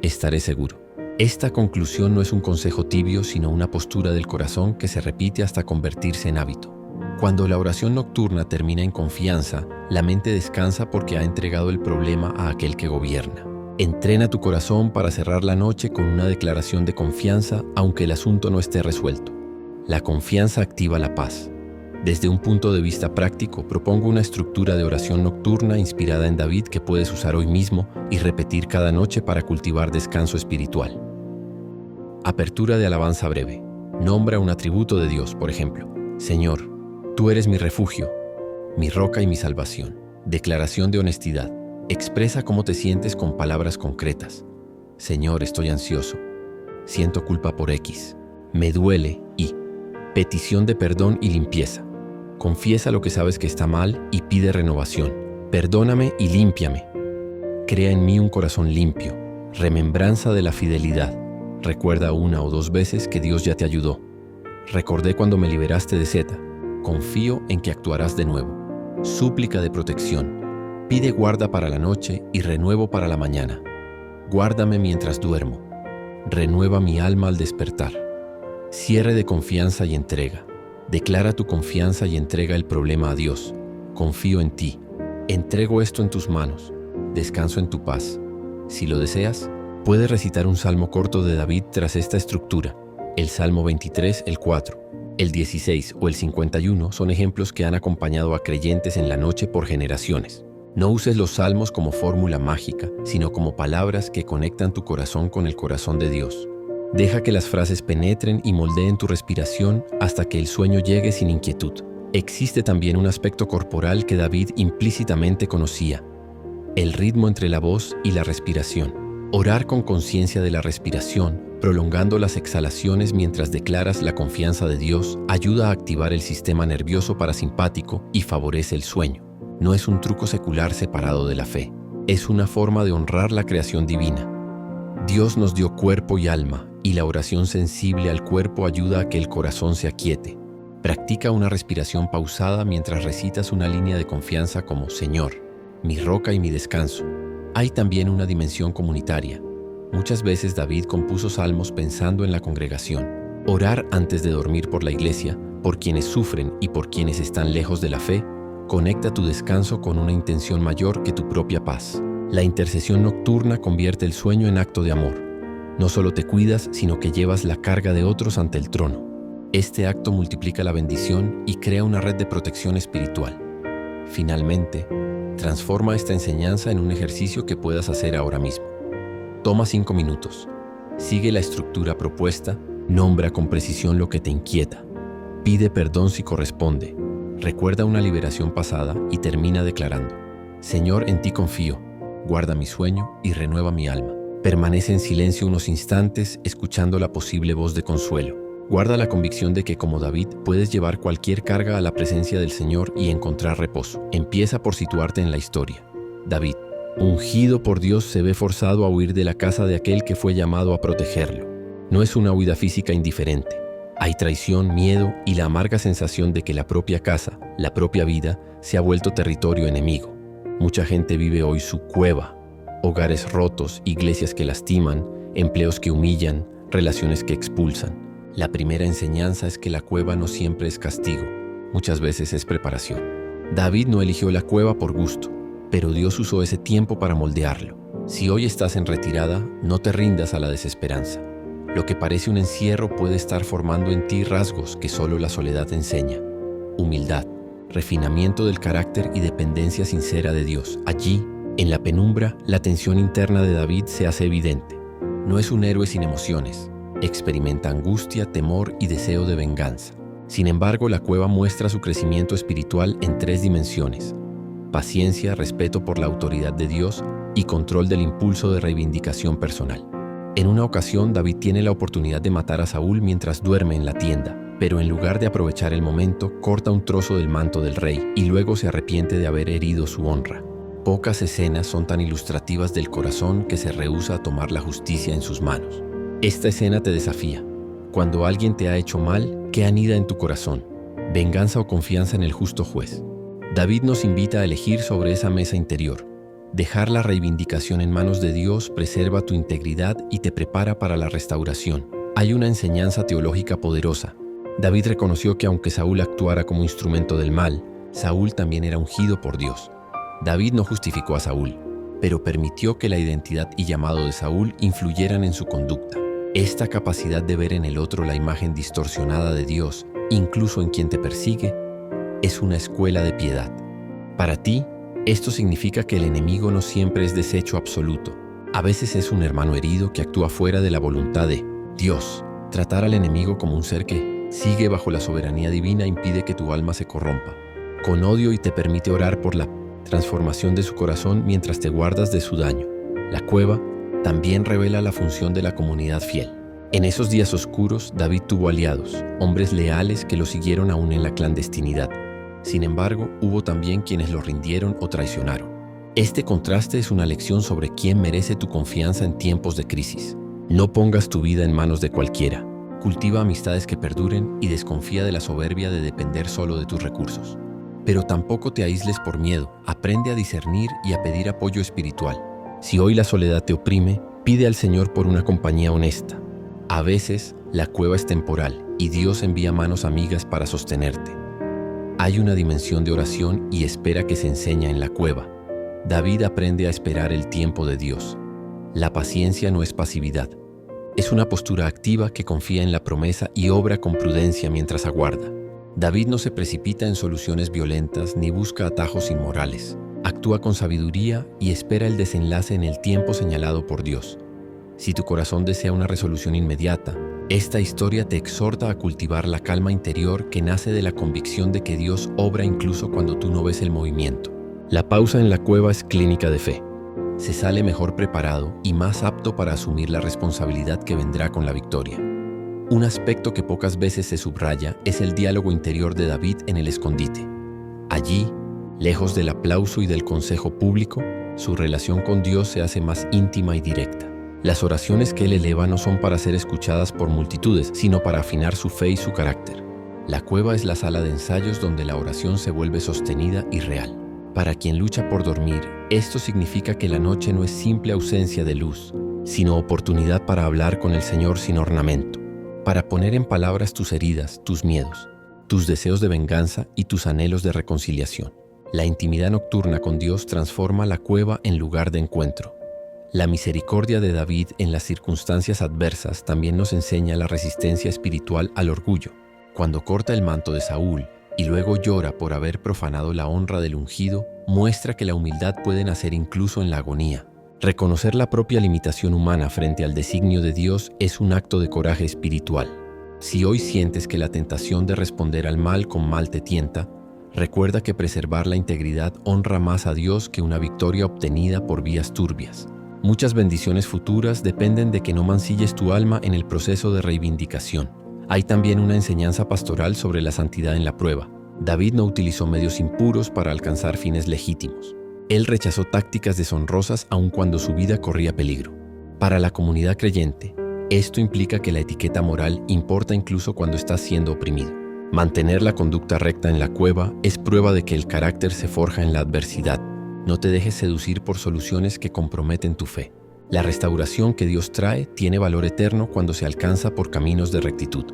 estaré seguro. Esta conclusión no es un consejo tibio, sino una postura del corazón que se repite hasta convertirse en hábito. Cuando la oración nocturna termina en confianza, la mente descansa porque ha entregado el problema a aquel que gobierna. Entrena tu corazón para cerrar la noche con una declaración de confianza, aunque el asunto no esté resuelto. La confianza activa la paz. Desde un punto de vista práctico, propongo una estructura de oración nocturna inspirada en David que puedes usar hoy mismo y repetir cada noche para cultivar descanso espiritual. Apertura de alabanza breve. Nombra un atributo de Dios, por ejemplo. Señor, tú eres mi refugio, mi roca y mi salvación. Declaración de honestidad. Expresa cómo te sientes con palabras concretas. Señor, estoy ansioso. Siento culpa por X. Me duele y... Petición de perdón y limpieza. Confiesa lo que sabes que está mal y pide renovación. Perdóname y límpiame. Crea en mí un corazón limpio. Remembranza de la fidelidad. Recuerda una o dos veces que Dios ya te ayudó. Recordé cuando me liberaste de Z. Confío en que actuarás de nuevo. Súplica de protección. Pide guarda para la noche y renuevo para la mañana. Guárdame mientras duermo. Renueva mi alma al despertar. Cierre de confianza y entrega. Declara tu confianza y entrega el problema a Dios. Confío en ti. Entrego esto en tus manos. Descanso en tu paz. Si lo deseas, puedes recitar un salmo corto de David tras esta estructura. El Salmo 23, el 4, el 16 o el 51 son ejemplos que han acompañado a creyentes en la noche por generaciones. No uses los salmos como fórmula mágica, sino como palabras que conectan tu corazón con el corazón de Dios. Deja que las frases penetren y moldeen tu respiración hasta que el sueño llegue sin inquietud. Existe también un aspecto corporal que David implícitamente conocía: el ritmo entre la voz y la respiración. Orar con conciencia de la respiración, prolongando las exhalaciones mientras declaras la confianza de Dios, ayuda a activar el sistema nervioso parasimpático y favorece el sueño. No es un truco secular separado de la fe. Es una forma de honrar la creación divina. Dios nos dio cuerpo y alma, y la oración sensible al cuerpo ayuda a que el corazón se aquiete. Practica una respiración pausada mientras recitas una línea de confianza como Señor, mi roca y mi descanso. Hay también una dimensión comunitaria. Muchas veces David compuso salmos pensando en la congregación. Orar antes de dormir por la iglesia, por quienes sufren y por quienes están lejos de la fe, conecta tu descanso con una intención mayor que tu propia paz. La intercesión nocturna convierte el sueño en acto de amor. No solo te cuidas, sino que llevas la carga de otros ante el trono. Este acto multiplica la bendición y crea una red de protección espiritual. Finalmente, transforma esta enseñanza en un ejercicio que puedas hacer ahora mismo. Toma 5 minutos. Sigue la estructura propuesta, nombra con precisión lo que te inquieta. Pide perdón si corresponde. Recuerda una liberación pasada y termina declarando: Señor, en ti confío, guarda mi sueño y renueva mi alma. Permanece en silencio unos instantes, escuchando la posible voz de consuelo. Guarda la convicción de que, como David, puedes llevar cualquier carga a la presencia del Señor y encontrar reposo. Empieza por situarte en la historia. David, ungido por Dios, se ve forzado a huir de la casa de aquel que fue llamado a protegerlo. No es una huida física indiferente. Hay traición, miedo y la amarga sensación de que la propia casa, la propia vida, se ha vuelto territorio enemigo. Mucha gente vive hoy su cueva. Hogares rotos, iglesias que lastiman, empleos que humillan, relaciones que expulsan. La primera enseñanza es que la cueva no siempre es castigo, muchas veces es preparación. David no eligió la cueva por gusto, pero Dios usó ese tiempo para moldearlo. Si hoy estás en retirada, no te rindas a la desesperanza. Lo que parece un encierro puede estar formando en ti rasgos que solo la soledad enseña. Humildad, refinamiento del carácter y dependencia sincera de Dios. Allí, en la penumbra, la tensión interna de David se hace evidente. No es un héroe sin emociones. Experimenta angustia, temor y deseo de venganza. Sin embargo, la cueva muestra su crecimiento espiritual en 3 dimensiones: paciencia, respeto por la autoridad de Dios y control del impulso de reivindicación personal. En una ocasión, David tiene la oportunidad de matar a Saúl mientras duerme en la tienda, pero en lugar de aprovechar el momento, corta un trozo del manto del rey y luego se arrepiente de haber herido su honra. Pocas escenas son tan ilustrativas del corazón que se rehúsa a tomar la justicia en sus manos. Esta escena te desafía. Cuando alguien te ha hecho mal, ¿qué anida en tu corazón? ¿Venganza o confianza en el justo juez? David nos invita a elegir sobre esa mesa interior. Dejar la reivindicación en manos de Dios preserva tu integridad y te prepara para la restauración. Hay una enseñanza teológica poderosa. David reconoció que aunque Saúl actuara como instrumento del mal, Saúl también era ungido por Dios. David no justificó a Saúl, pero permitió que la identidad y llamado de Saúl influyeran en su conducta. Esta capacidad de ver en el otro la imagen distorsionada de Dios, incluso en quien te persigue, es una escuela de piedad. Para ti, esto significa que el enemigo no siempre es deshecho absoluto. A veces es un hermano herido que actúa fuera de la voluntad de Dios. Tratar al enemigo como un ser que sigue bajo la soberanía divina impide que tu alma se corrompa con odio y te permite orar por la transformación de su corazón mientras te guardas de su daño. La cueva también revela la función de la comunidad fiel. En esos días oscuros, David tuvo aliados, hombres leales que lo siguieron aún en la clandestinidad. Sin embargo, hubo también quienes lo rindieron o traicionaron. Este contraste es una lección sobre quién merece tu confianza en tiempos de crisis. No pongas tu vida en manos de cualquiera. Cultiva amistades que perduren y desconfía de la soberbia de depender solo de tus recursos. Pero tampoco te aísles por miedo. Aprende a discernir y a pedir apoyo espiritual. Si hoy la soledad te oprime, pide al Señor por una compañía honesta. A veces, la cueva es temporal y Dios envía manos amigas para sostenerte. Hay una dimensión de oración y espera que se enseña en la cueva. David aprende a esperar el tiempo de Dios. La paciencia no es pasividad. Es una postura activa que confía en la promesa y obra con prudencia mientras aguarda. David no se precipita en soluciones violentas ni busca atajos inmorales. Actúa con sabiduría y espera el desenlace en el tiempo señalado por Dios. Si tu corazón desea una resolución inmediata, esta historia te exhorta a cultivar la calma interior que nace de la convicción de que Dios obra incluso cuando tú no ves el movimiento. La pausa en la cueva es clínica de fe. Se sale mejor preparado y más apto para asumir la responsabilidad que vendrá con la victoria. Un aspecto que pocas veces se subraya es el diálogo interior de David en el escondite. Allí, lejos del aplauso y del consejo público, su relación con Dios se hace más íntima y directa. Las oraciones que él eleva no son para ser escuchadas por multitudes, sino para afinar su fe y su carácter. La cueva es la sala de ensayos donde la oración se vuelve sostenida y real. Para quien lucha por dormir, esto significa que la noche no es simple ausencia de luz, sino oportunidad para hablar con el Señor sin ornamento, para poner en palabras tus heridas, tus miedos, tus deseos de venganza y tus anhelos de reconciliación. La intimidad nocturna con Dios transforma la cueva en lugar de encuentro. La misericordia de David en las circunstancias adversas también nos enseña la resistencia espiritual al orgullo. Cuando corta el manto de Saúl y luego llora por haber profanado la honra del ungido, muestra que la humildad puede nacer incluso en la agonía. Reconocer la propia limitación humana frente al designio de Dios es un acto de coraje espiritual. Si hoy sientes que la tentación de responder al mal con mal te tienta, recuerda que preservar la integridad honra más a Dios que una victoria obtenida por vías turbias. Muchas bendiciones futuras dependen de que no mancilles tu alma en el proceso de reivindicación. Hay también una enseñanza pastoral sobre la santidad en la prueba. David no utilizó medios impuros para alcanzar fines legítimos. Él rechazó tácticas deshonrosas aun cuando su vida corría peligro. Para la comunidad creyente, esto implica que la etiqueta moral importa incluso cuando estás siendo oprimido. Mantener la conducta recta en la cueva es prueba de que el carácter se forja en la adversidad. No te dejes seducir por soluciones que comprometen tu fe. La restauración que Dios trae tiene valor eterno cuando se alcanza por caminos de rectitud.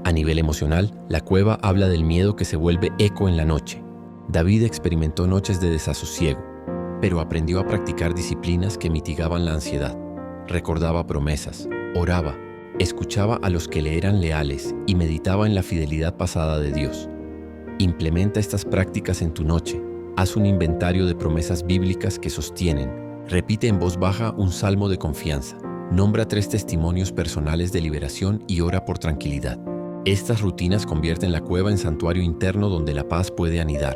A nivel emocional, la cueva habla del miedo que se vuelve eco en la noche. David experimentó noches de desasosiego, pero aprendió a practicar disciplinas que mitigaban la ansiedad. Recordaba promesas, oraba, escuchaba a los que le eran leales y meditaba en la fidelidad pasada de Dios. Implementa estas prácticas en tu noche. Haz un inventario de promesas bíblicas que sostienen. Repite en voz baja un salmo de confianza. Nombra 3 testimonios personales de liberación y ora por tranquilidad. Estas rutinas convierten la cueva en santuario interno donde la paz puede anidar.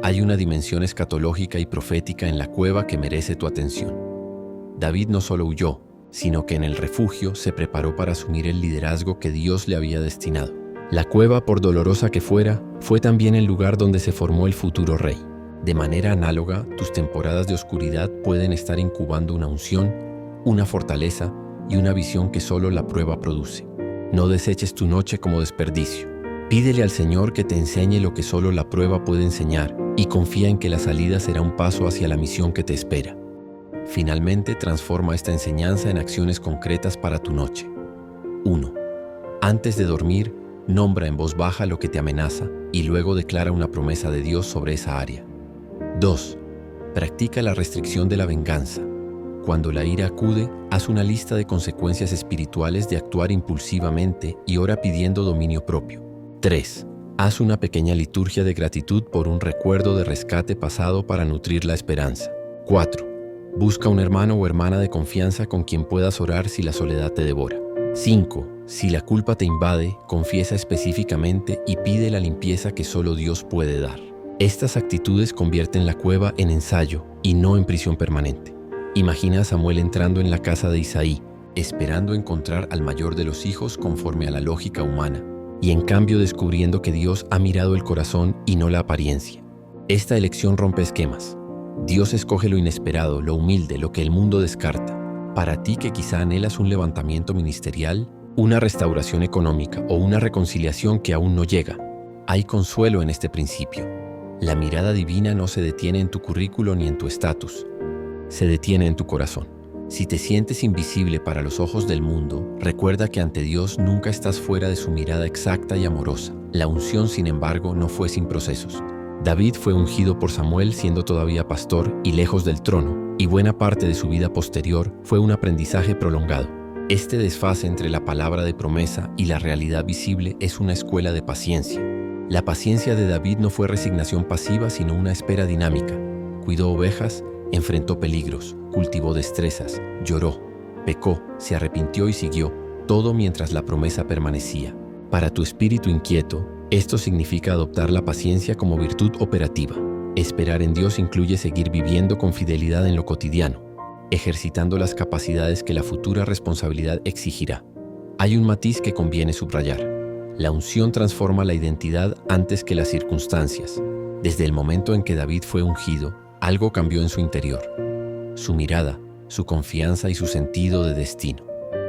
Hay una dimensión escatológica y profética en la cueva que merece tu atención. David no solo huyó, sino que en el refugio se preparó para asumir el liderazgo que Dios le había destinado. La cueva, por dolorosa que fuera, fue también el lugar donde se formó el futuro rey. De manera análoga, tus temporadas de oscuridad pueden estar incubando una unción, una fortaleza y una visión que solo la prueba produce. No deseches tu noche como desperdicio. Pídele al Señor que te enseñe lo que solo la prueba puede enseñar y confía en que la salida será un paso hacia la misión que te espera. Finalmente, transforma esta enseñanza en acciones concretas para tu noche. 1. Antes de dormir, nombra en voz baja lo que te amenaza y luego declara una promesa de Dios sobre esa área. 2. Practica la restricción de la venganza. Cuando la ira acude, haz una lista de consecuencias espirituales de actuar impulsivamente y ora pidiendo dominio propio. 3. Haz una pequeña liturgia de gratitud por un recuerdo de rescate pasado para nutrir la esperanza. 4. Busca un hermano o hermana de confianza con quien puedas orar si la soledad te devora. 5. Si la culpa te invade, confiesa específicamente y pide la limpieza que solo Dios puede dar. Estas actitudes convierten la cueva en ensayo y no en prisión permanente. Imagina a Samuel entrando en la casa de Isaí, esperando encontrar al mayor de los hijos conforme a la lógica humana, y en cambio descubriendo que Dios ha mirado el corazón y no la apariencia. Esta elección rompe esquemas. Dios escoge lo inesperado, lo humilde, lo que el mundo descarta. Para ti que quizá anhelas un levantamiento ministerial, una restauración económica o una reconciliación que aún no llega, hay consuelo en este principio. La mirada divina no se detiene en tu currículo ni en tu estatus. Se detiene en tu corazón. Si te sientes invisible para los ojos del mundo, recuerda que ante Dios nunca estás fuera de su mirada exacta y amorosa. La unción, sin embargo, no fue sin procesos. David fue ungido por Samuel siendo todavía pastor y lejos del trono, y buena parte de su vida posterior fue un aprendizaje prolongado. Este desfase entre la palabra de promesa y la realidad visible es una escuela de paciencia. La paciencia de David no fue resignación pasiva, sino una espera dinámica. Cuidó ovejas, enfrentó peligros, cultivó destrezas, lloró, pecó, se arrepintió y siguió, todo mientras la promesa permanecía. Para tu espíritu inquieto, esto significa adoptar la paciencia como virtud operativa. Esperar en Dios incluye seguir viviendo con fidelidad en lo cotidiano, ejercitando las capacidades que la futura responsabilidad exigirá. Hay un matiz que conviene subrayar. La unción transforma la identidad antes que las circunstancias. Desde el momento en que David fue ungido, algo cambió en su interior. Su mirada, su confianza y su sentido de destino.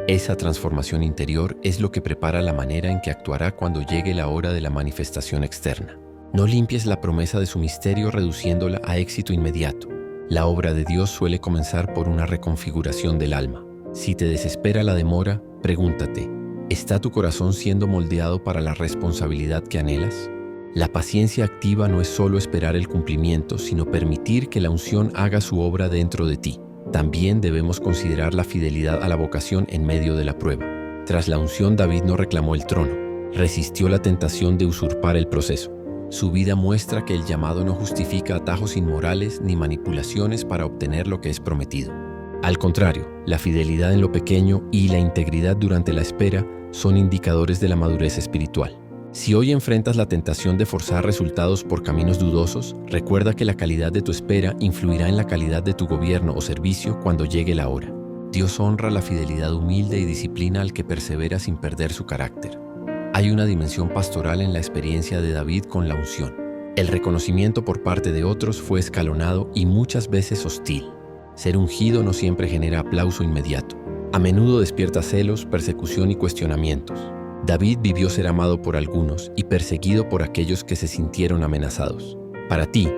Esa transformación interior es lo que prepara la manera en que actuará cuando llegue la hora de la manifestación externa. No limpies la promesa de su misterio reduciéndola a éxito inmediato. La obra de Dios suele comenzar por una reconfiguración del alma. Si te desespera la demora, pregúntate, ¿está tu corazón siendo moldeado para la responsabilidad que anhelas? La paciencia activa no es solo esperar el cumplimiento, sino permitir que la unción haga su obra dentro de ti. También debemos considerar la fidelidad a la vocación en medio de la prueba. Tras la unción, David no reclamó el trono, resistió la tentación de usurpar el proceso. Su vida muestra que el llamado no justifica atajos inmorales ni manipulaciones para obtener lo que es prometido. Al contrario, la fidelidad en lo pequeño y la integridad durante la espera son indicadores de la madurez espiritual. Si hoy enfrentas la tentación de forzar resultados por caminos dudosos, recuerda que la calidad de tu espera influirá en la calidad de tu gobierno o servicio cuando llegue la hora. Dios honra la fidelidad humilde y disciplina al que persevera sin perder su carácter. Hay una dimensión pastoral en la experiencia de David con la unción. El reconocimiento por parte de otros fue escalonado y muchas veces hostil. Ser ungido no siempre genera aplauso inmediato. A menudo despierta celos, persecución y cuestionamientos. David vivió ser amado por algunos y perseguido por aquellos que se sintieron amenazados. Para ti,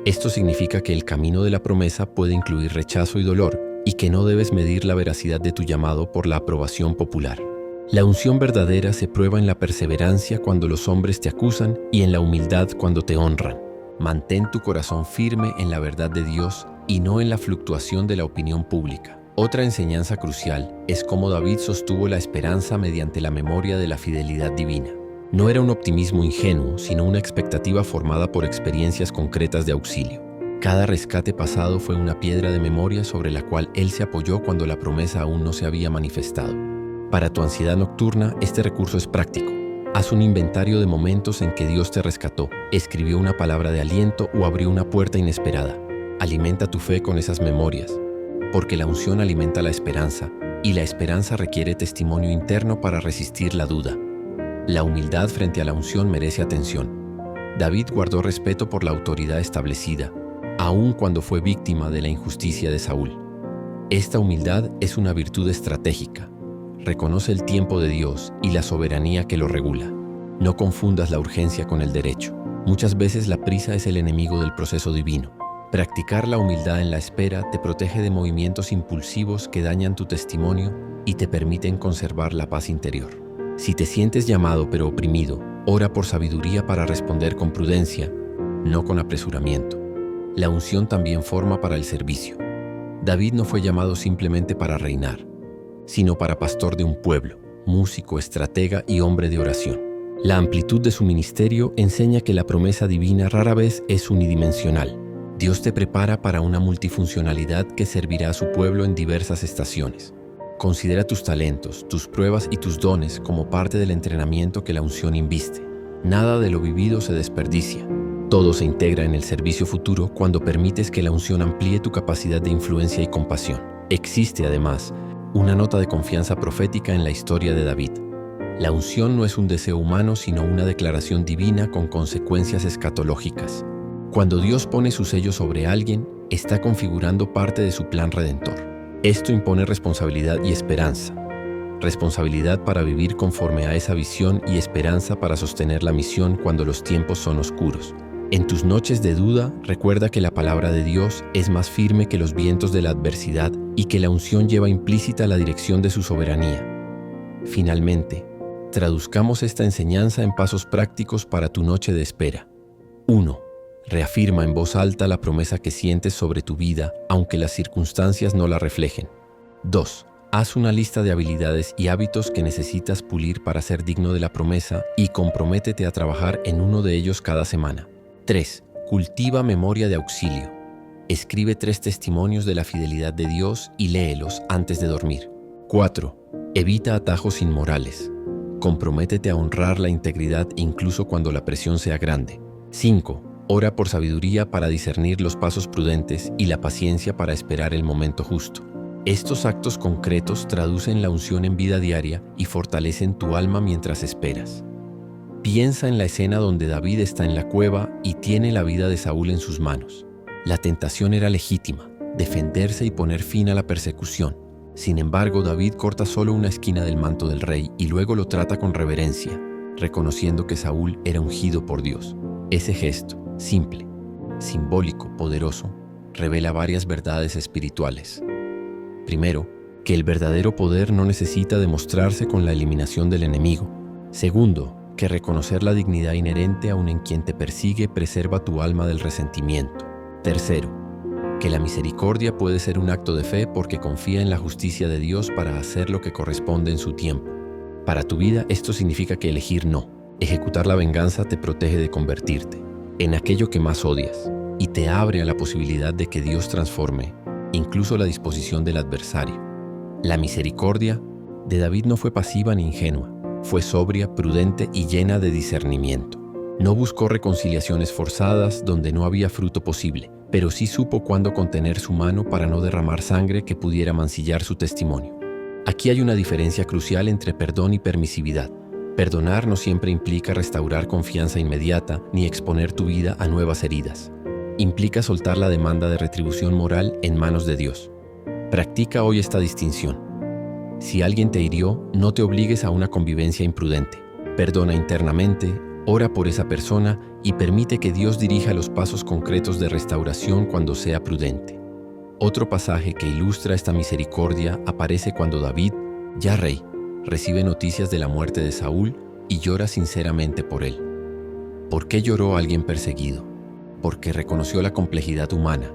esto significa que el camino de la promesa puede incluir rechazo y dolor y que no debes medir la veracidad de tu llamado por la aprobación popular. La unción verdadera se prueba en la perseverancia cuando los hombres te acusan y en la humildad cuando te honran. Mantén tu corazón firme en la verdad de Dios y no en la fluctuación de la opinión pública. Otra enseñanza crucial es cómo David sostuvo la esperanza mediante la memoria de la fidelidad divina. No era un optimismo ingenuo, sino una expectativa formada por experiencias concretas de auxilio. Cada rescate pasado fue una piedra de memoria sobre la cual él se apoyó cuando la promesa aún no se había manifestado. Para tu ansiedad nocturna, este recurso es práctico. Haz un inventario de momentos en que Dios te rescató, escribió una palabra de aliento o abrió una puerta inesperada. Alimenta tu fe con esas memorias, porque la unción alimenta la esperanza, y la esperanza requiere testimonio interno para resistir la duda. La humildad frente a la unción merece atención. David guardó respeto por la autoridad establecida, aun cuando fue víctima de la injusticia de Saúl. Esta humildad es una virtud estratégica. Reconoce el tiempo de Dios y la soberanía que lo regula. No confundas la urgencia con el derecho. Muchas veces la prisa es el enemigo del proceso divino. Practicar la humildad en la espera te protege de movimientos impulsivos que dañan tu testimonio y te permiten conservar la paz interior. Si te sientes llamado pero oprimido, ora por sabiduría para responder con prudencia, no con apresuramiento. La unción también forma para el servicio. David no fue llamado simplemente para reinar, sino para pastor de un pueblo, músico, estratega y hombre de oración. La amplitud de su ministerio enseña que la promesa divina rara vez es unidimensional. Dios te prepara para una multifuncionalidad que servirá a su pueblo en diversas estaciones. Considera tus talentos, tus pruebas y tus dones como parte del entrenamiento que la unción inviste. Nada de lo vivido se desperdicia. Todo se integra en el servicio futuro cuando permites que la unción amplíe tu capacidad de influencia y compasión. Existe, además, una nota de confianza profética en la historia de David. La unción no es un deseo humano, sino una declaración divina con consecuencias escatológicas. Cuando Dios pone su sello sobre alguien, está configurando parte de su plan redentor. Esto impone responsabilidad y esperanza. Responsabilidad para vivir conforme a esa visión y esperanza para sostener la misión cuando los tiempos son oscuros. En tus noches de duda, recuerda que la palabra de Dios es más firme que los vientos de la adversidad y que la unción lleva implícita la dirección de su soberanía. Finalmente, traduzcamos esta enseñanza en pasos prácticos para tu noche de espera. 1. Reafirma en voz alta la promesa que sientes sobre tu vida, aunque las circunstancias no la reflejen. 2. Haz una lista de habilidades y hábitos que necesitas pulir para ser digno de la promesa y comprométete a trabajar en uno de ellos cada semana. 3. Cultiva memoria de auxilio. Escribe 3 testimonios de la fidelidad de Dios y léelos antes de dormir. 4. Evita atajos inmorales. Comprométete a honrar la integridad incluso cuando la presión sea grande. 5. Ora por sabiduría para discernir los pasos prudentes y la paciencia para esperar el momento justo. Estos actos concretos traducen la unción en vida diaria y fortalecen tu alma mientras esperas. Piensa en la escena donde David está en la cueva y tiene la vida de Saúl en sus manos. La tentación era legítima. defenderse y poner fin a la persecución. Sin embargo, David corta solo una esquina del manto del rey y luego lo trata con reverencia, reconociendo que Saúl era ungido por Dios. Ese gesto, simple, simbólico, poderoso, revela varias verdades espirituales. Primero, que el verdadero poder no necesita demostrarse con la eliminación del enemigo. Segundo, que reconocer la dignidad inherente aun en quien te persigue preserva tu alma del resentimiento. Tercero, que la misericordia puede ser un acto de fe porque confía en la justicia de Dios para hacer lo que corresponde en su tiempo. Para tu vida, esto significa que elegir no. Ejecutar la venganza te protege de convertirte en aquello que más odias y te abre a la posibilidad de que Dios transforme incluso la disposición del adversario. La misericordia de David no fue pasiva ni ingenua, fue sobria, prudente y llena de discernimiento. No buscó reconciliaciones forzadas donde no había fruto posible, pero sí supo cuándo contener su mano para no derramar sangre que pudiera mancillar su testimonio. Aquí hay una diferencia crucial entre perdón y permisividad. Perdonar no siempre implica restaurar confianza inmediata ni exponer tu vida a nuevas heridas. Implica soltar la demanda de retribución moral en manos de Dios. Practica hoy esta distinción. Si alguien te hirió, no te obligues a una convivencia imprudente. Perdona internamente, ora por esa persona y permite que Dios dirija los pasos concretos de restauración cuando sea prudente. Otro pasaje que ilustra esta misericordia aparece cuando David, ya rey, recibe noticias de la muerte de Saúl y llora sinceramente por él. ¿Por qué lloró alguien perseguido? Porque reconoció la complejidad humana.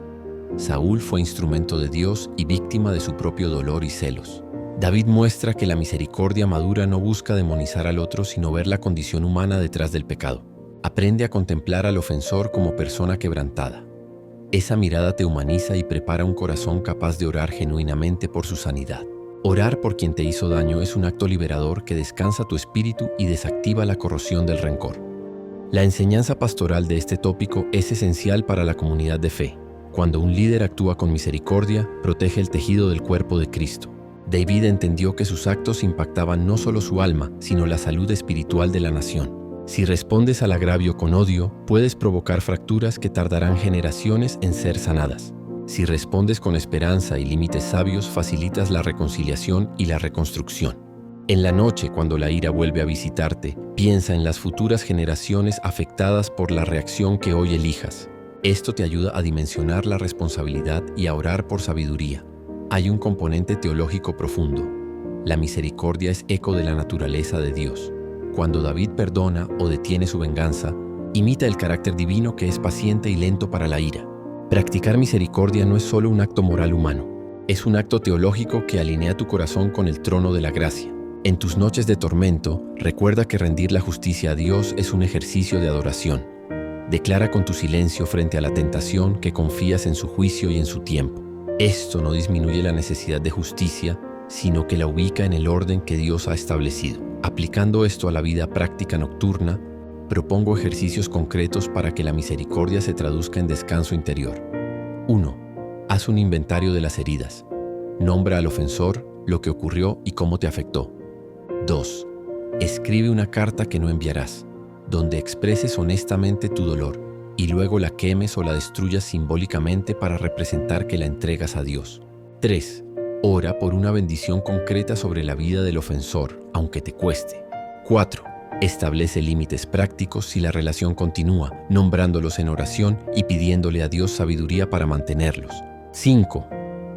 Saúl fue instrumento de Dios y víctima de su propio dolor y celos. David muestra que la misericordia madura no busca demonizar al otro, sino ver la condición humana detrás del pecado. Aprende a contemplar al ofensor como persona quebrantada. Esa mirada te humaniza y prepara un corazón capaz de orar genuinamente por su sanidad. Orar por quien te hizo daño es un acto liberador que descansa tu espíritu y desactiva la corrosión del rencor. La enseñanza pastoral de este tópico es esencial para la comunidad de fe. Cuando un líder actúa con misericordia, protege el tejido del cuerpo de Cristo. David entendió que sus actos impactaban no solo su alma, sino la salud espiritual de la nación. Si respondes al agravio con odio, puedes provocar fracturas que tardarán generaciones en ser sanadas. Si respondes con esperanza y límites sabios, facilitas la reconciliación y la reconstrucción. En la noche, cuando la ira vuelve a visitarte, piensa en las futuras generaciones afectadas por la reacción que hoy elijas. Esto te ayuda a dimensionar la responsabilidad y a orar por sabiduría. Hay un componente teológico profundo. La misericordia es eco de la naturaleza de Dios. Cuando David perdona o detiene su venganza, imita el carácter divino que es paciente y lento para la ira. Practicar misericordia no es solo un acto moral humano, es un acto teológico que alinea tu corazón con el trono de la gracia. En tus noches de tormento, recuerda que rendir la justicia a Dios es un ejercicio de adoración. Declara con tu silencio frente a la tentación que confías en su juicio y en su tiempo. Esto no disminuye la necesidad de justicia, sino que la ubica en el orden que Dios ha establecido. Aplicando esto a la vida práctica nocturna, propongo ejercicios concretos para que la misericordia se traduzca en descanso interior. 1. Haz un inventario de las heridas. Nombra al ofensor, lo que ocurrió y cómo te afectó. 2. Escribe una carta que no enviarás, donde expreses honestamente tu dolor y luego la quemes o la destruyas simbólicamente para representar que la entregas a Dios. 3. Ora por una bendición concreta sobre la vida del ofensor, aunque te cueste. 4. Establece límites prácticos si la relación continúa, nombrándolos en oración y pidiéndole a Dios sabiduría para mantenerlos. 5.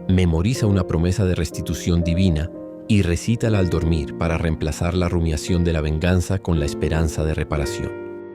Memoriza una promesa de restitución divina y recítala al dormir para reemplazar la rumiación de la venganza con la esperanza de reparación.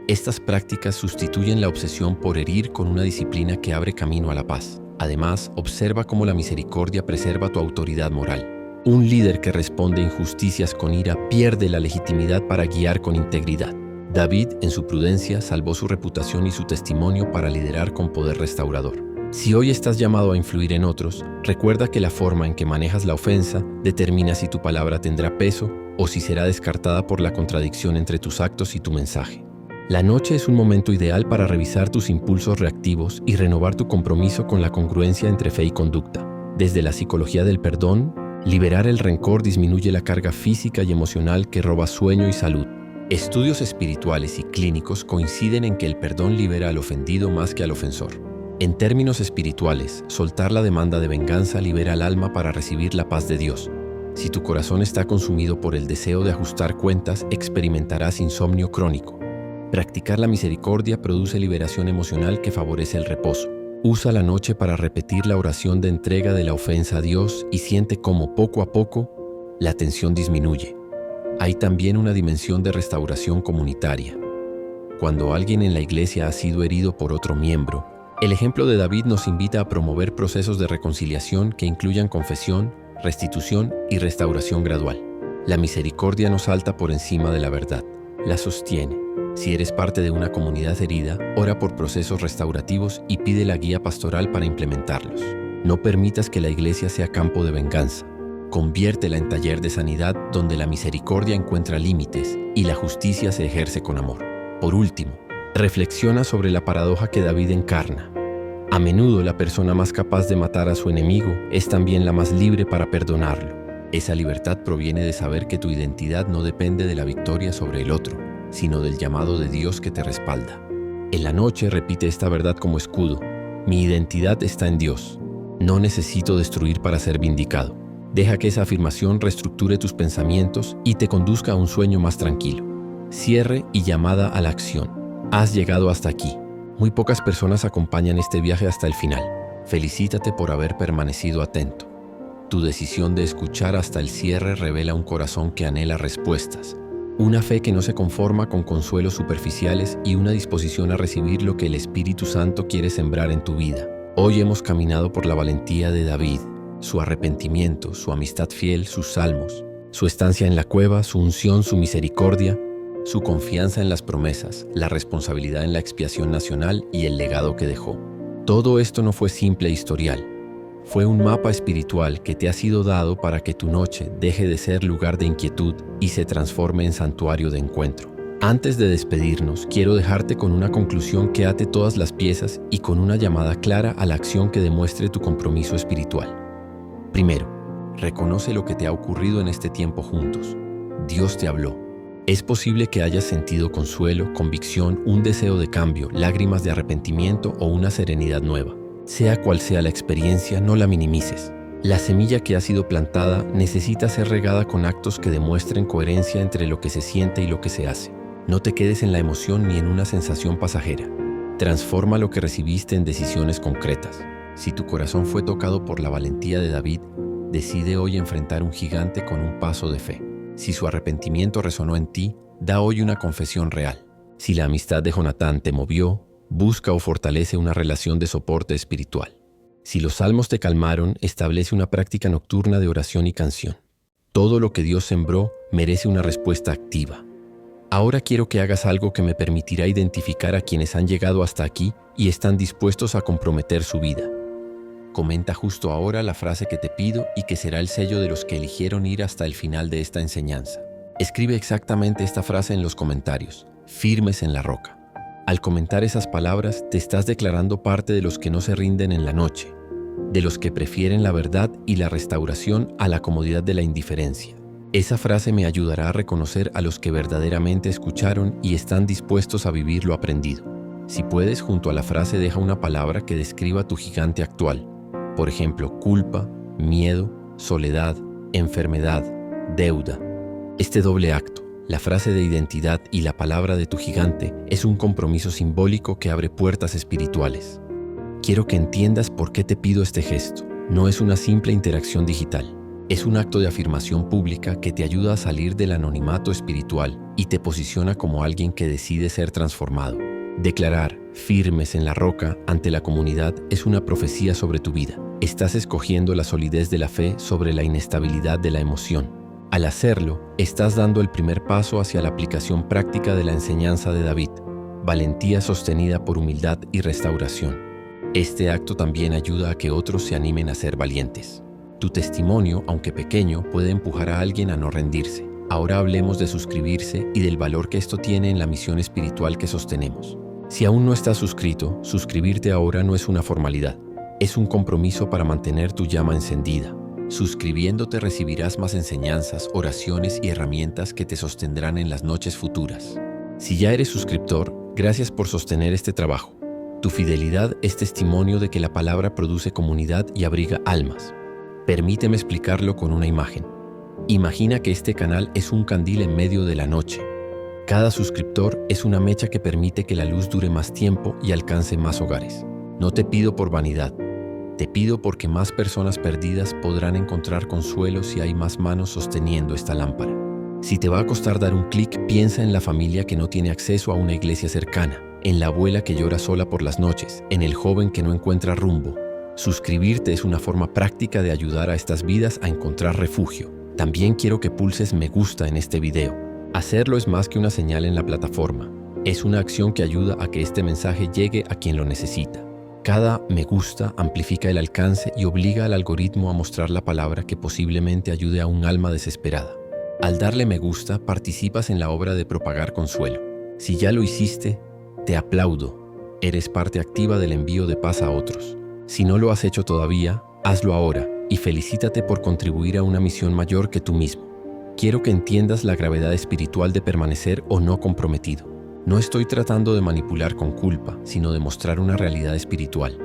Estas prácticas sustituyen la obsesión por herir con una disciplina que abre camino a la paz. Además, observa cómo la misericordia preserva tu autoridad moral. Un líder que responde a injusticias con ira pierde la legitimidad para guiar con integridad. David, en su prudencia, salvó su reputación y su testimonio para liderar con poder restaurador. Si hoy estás llamado a influir en otros, recuerda que la forma en que manejas la ofensa determina si tu palabra tendrá peso o si será descartada por la contradicción entre tus actos y tu mensaje. La noche es un momento ideal para revisar tus impulsos reactivos y renovar tu compromiso con la congruencia entre fe y conducta. Desde la psicología del perdón, liberar el rencor disminuye la carga física y emocional que roba sueño y salud. Estudios espirituales y clínicos coinciden en que el perdón libera al ofendido más que al ofensor. En términos espirituales, soltar la demanda de venganza libera al alma para recibir la paz de Dios. Si tu corazón está consumido por el deseo de ajustar cuentas, experimentarás insomnio crónico. Practicar la misericordia produce liberación emocional que favorece el reposo. Usa la noche para repetir la oración de entrega de la ofensa a Dios y siente cómo poco a poco la tensión disminuye. Hay también una dimensión de restauración comunitaria. Cuando alguien en la iglesia ha sido herido por otro miembro, el ejemplo de David nos invita a promover procesos de reconciliación que incluyan confesión, restitución y restauración gradual. La misericordia no salta por encima de la verdad, la sostiene. Si eres parte de una comunidad herida, ora por procesos restaurativos y pide la guía pastoral para implementarlos. No permitas que la iglesia sea campo de venganza. Conviértela en taller de sanidad donde la misericordia encuentra límites y la justicia se ejerce con amor. Por último, reflexiona sobre la paradoja que David encarna. A menudo la persona más capaz de matar a su enemigo es también la más libre para perdonarlo. Esa libertad proviene de saber que tu identidad no depende de la victoria sobre el otro, sino del llamado de Dios que te respalda. En la noche repite esta verdad como escudo: mi identidad está en Dios. No necesito destruir para ser vindicado. Deja que esa afirmación reestructure tus pensamientos y te conduzca a un sueño más tranquilo. Cierre y llamada a la acción. Has llegado hasta aquí. Muy pocas personas acompañan este viaje hasta el final. Felicítate por haber permanecido atento. Tu decisión de escuchar hasta el cierre revela un corazón que anhela respuestas, una fe que no se conforma con consuelos superficiales y una disposición a recibir lo que el Espíritu Santo quiere sembrar en tu vida. Hoy hemos caminado por la valentía de David, su arrepentimiento, su amistad fiel, sus salmos, su estancia en la cueva, su unción, su misericordia, su confianza en las promesas, la responsabilidad en la expiación nacional y el legado que dejó. Todo esto no fue simple historial. Fue un mapa espiritual que te ha sido dado para que tu noche deje de ser lugar de inquietud y se transforme en santuario de encuentro. Antes de despedirnos, quiero dejarte con una conclusión que ate todas las piezas y con una llamada clara a la acción que demuestre tu compromiso espiritual. Primero, reconoce lo que te ha ocurrido en este tiempo juntos. Dios te habló. Es posible que hayas sentido consuelo, convicción, un deseo de cambio, lágrimas de arrepentimiento o una serenidad nueva. Sea cual sea la experiencia, no la minimices. La semilla que ha sido plantada necesita ser regada con actos que demuestren coherencia entre lo que se siente y lo que se hace. No te quedes en la emoción ni en una sensación pasajera. Transforma lo que recibiste en decisiones concretas. Si tu corazón fue tocado por la valentía de David, decide hoy enfrentar un gigante con un paso de fe. Si su arrepentimiento resonó en ti, da hoy una confesión real. Si la amistad de Jonatán te movió, busca o fortalece una relación de soporte espiritual. Si los salmos te calmaron, establece una práctica nocturna de oración y canción. Todo lo que Dios sembró merece una respuesta activa. Ahora quiero que hagas algo que me permitirá identificar a quienes han llegado hasta aquí y están dispuestos a comprometer su vida. Comenta justo ahora la frase que te pido y que será el sello de los que eligieron ir hasta el final de esta enseñanza. Escribe exactamente esta frase en los comentarios: firmes en la roca. Al comentar esas palabras, te estás declarando parte de los que no se rinden en la noche, de los que prefieren la verdad y la restauración a la comodidad de la indiferencia. Esa frase me ayudará a reconocer a los que verdaderamente escucharon y están dispuestos a vivir lo aprendido. Si puedes, junto a la frase deja una palabra que describa tu gigante actual. Por ejemplo, culpa, miedo, soledad, enfermedad, deuda. Este doble acto, la frase de identidad y la palabra de tu gigante, es un compromiso simbólico que abre puertas espirituales. Quiero que entiendas por qué te pido este gesto. No es una simple interacción digital. Es un acto de afirmación pública que te ayuda a salir del anonimato espiritual y te posiciona como alguien que decide ser transformado. Declarar firmes en la roca ante la comunidad es una profecía sobre tu vida. Estás escogiendo la solidez de la fe sobre la inestabilidad de la emoción. Al hacerlo, estás dando el primer paso hacia la aplicación práctica de la enseñanza de David: valentía sostenida por humildad y restauración. Este acto también ayuda a que otros se animen a ser valientes. Tu testimonio, aunque pequeño, puede empujar a alguien a no rendirse. Ahora hablemos de suscribirse y del valor que esto tiene en la misión espiritual que sostenemos. Si aún no estás suscrito, suscribirte ahora no es una formalidad. Es un compromiso para mantener tu llama encendida. Suscribiéndote recibirás más enseñanzas, oraciones y herramientas que te sostendrán en las noches futuras. Si ya eres suscriptor, gracias por sostener este trabajo. Tu fidelidad es testimonio de que la palabra produce comunidad y abriga almas. Permíteme explicarlo con una imagen. Imagina que este canal es un candil en medio de la noche. Cada suscriptor es una mecha que permite que la luz dure más tiempo y alcance más hogares. No te pido por vanidad, te pido porque más personas perdidas podrán encontrar consuelo si hay más manos sosteniendo esta lámpara. Si te va a costar dar un clic, piensa en la familia que no tiene acceso a una iglesia cercana, en la abuela que llora sola por las noches, en el joven que no encuentra rumbo. Suscribirte es una forma práctica de ayudar a estas vidas a encontrar refugio. También quiero que pulses me gusta en este video. Hacerlo es más que una señal en la plataforma. Es una acción que ayuda a que este mensaje llegue a quien lo necesita. Cada me gusta amplifica el alcance y obliga al algoritmo a mostrar la palabra que posiblemente ayude a un alma desesperada. Al darle me gusta, participas en la obra de propagar consuelo. Si ya lo hiciste, te aplaudo. Eres parte activa del envío de paz a otros. Si no lo has hecho todavía, hazlo ahora y felicítate por contribuir a una misión mayor que tú mismo. Quiero que entiendas la gravedad espiritual de permanecer o no comprometido. No estoy tratando de manipular con culpa, sino de mostrar una realidad espiritual.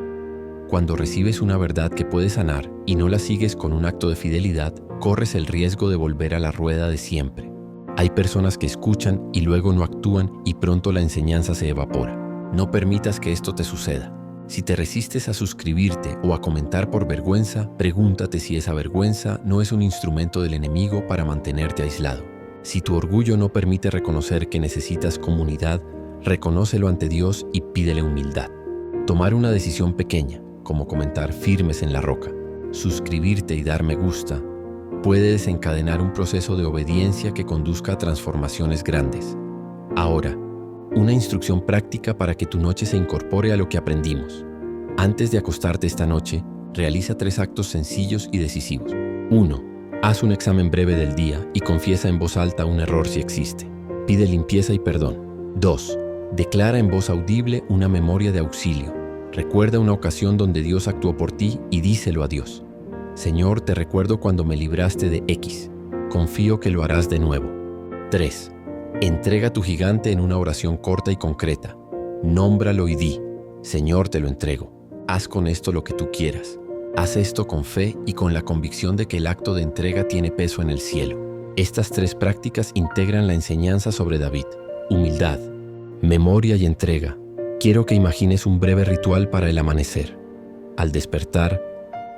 Cuando recibes una verdad que puede sanar y no la sigues con un acto de fidelidad, corres el riesgo de volver a la rueda de siempre. Hay personas que escuchan y luego no actúan y pronto la enseñanza se evapora. No permitas que esto te suceda. Si te resistes a suscribirte o a comentar por vergüenza, pregúntate si esa vergüenza no es un instrumento del enemigo para mantenerte aislado. Si tu orgullo no permite reconocer que necesitas comunidad, reconócelo ante Dios y pídele humildad. Tomar una decisión pequeña, como comentar firmes en la roca, suscribirte y dar me gusta, puede desencadenar un proceso de obediencia que conduzca a transformaciones grandes. Ahora, una instrucción práctica para que tu noche se incorpore a lo que aprendimos. Antes de acostarte esta noche, realiza 3 actos sencillos y decisivos. 1. Haz un examen breve del día y confiesa en voz alta un error si existe. Pide limpieza y perdón. 2. Declara en voz audible una memoria de auxilio. Recuerda una ocasión donde Dios actuó por ti y díselo a Dios. Señor, te recuerdo cuando me libraste de X. Confío que lo harás de nuevo. 3. Entrega tu gigante en una oración corta y concreta. Nómbralo y di: Señor, te lo entrego. Haz con esto lo que tú quieras. Haz esto con fe y con la convicción de que el acto de entrega tiene peso en el cielo. Estas 3 prácticas integran la enseñanza sobre David: humildad, memoria y entrega. Quiero que imagines un breve ritual para el amanecer. Al despertar,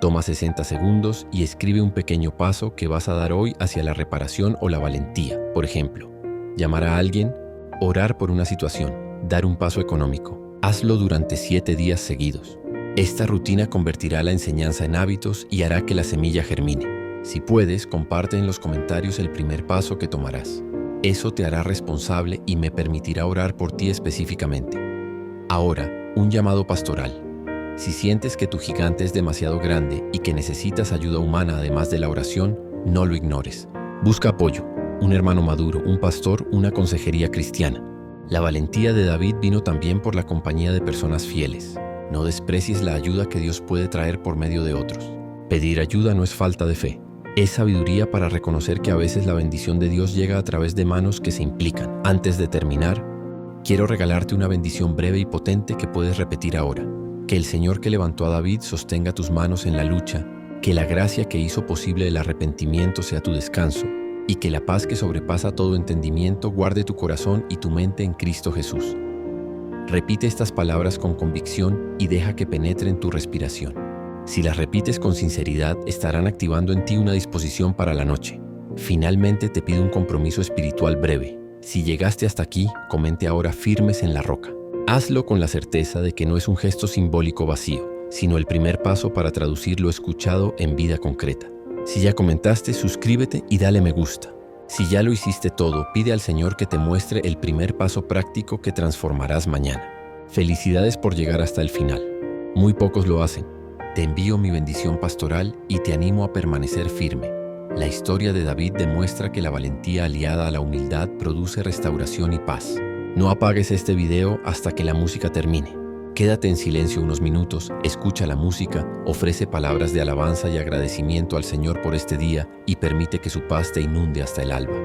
toma 60 segundos y escribe un pequeño paso que vas a dar hoy hacia la reparación o la valentía. Por ejemplo, llamar a alguien, orar por una situación, dar un paso económico. Hazlo durante 7 días seguidos. Esta rutina convertirá la enseñanza en hábitos y hará que la semilla germine. Si puedes, comparte en los comentarios el primer paso que tomarás. Eso te hará responsable y me permitirá orar por ti específicamente. Ahora, un llamado pastoral. Si sientes que tu gigante es demasiado grande y que necesitas ayuda humana además de la oración, no lo ignores. Busca apoyo. Un hermano maduro, un pastor, una consejería cristiana. La valentía de David vino también por la compañía de personas fieles. No desprecies la ayuda que Dios puede traer por medio de otros. Pedir ayuda no es falta de fe. Es sabiduría para reconocer que a veces la bendición de Dios llega a través de manos que se implican. Antes de terminar, quiero regalarte una bendición breve y potente que puedes repetir ahora. Que el Señor que levantó a David sostenga tus manos en la lucha, que la gracia que hizo posible el arrepentimiento sea tu descanso, y que la paz que sobrepasa todo entendimiento guarde tu corazón y tu mente en Cristo Jesús. Repite estas palabras con convicción y deja que penetren tu respiración. Si las repites con sinceridad, estarán activando en ti una disposición para la noche. Finalmente te pido un compromiso espiritual breve. Si llegaste hasta aquí, comente ahora firmes en la roca. Hazlo con la certeza de que no es un gesto simbólico vacío, sino el primer paso para traducir lo escuchado en vida concreta. Si ya comentaste, suscríbete y dale me gusta. Si ya lo hiciste todo, pide al Señor que te muestre el primer paso práctico que transformarás mañana. Felicidades por llegar hasta el final. Muy pocos lo hacen. Te envío mi bendición pastoral y te animo a permanecer firme. La historia de David demuestra que la valentía aliada a la humildad produce restauración y paz. No apagues este video hasta que la música termine. Quédate en silencio unos minutos, escucha la música, ofrece palabras de alabanza y agradecimiento al Señor por este día y permite que su paz te inunde hasta el alba.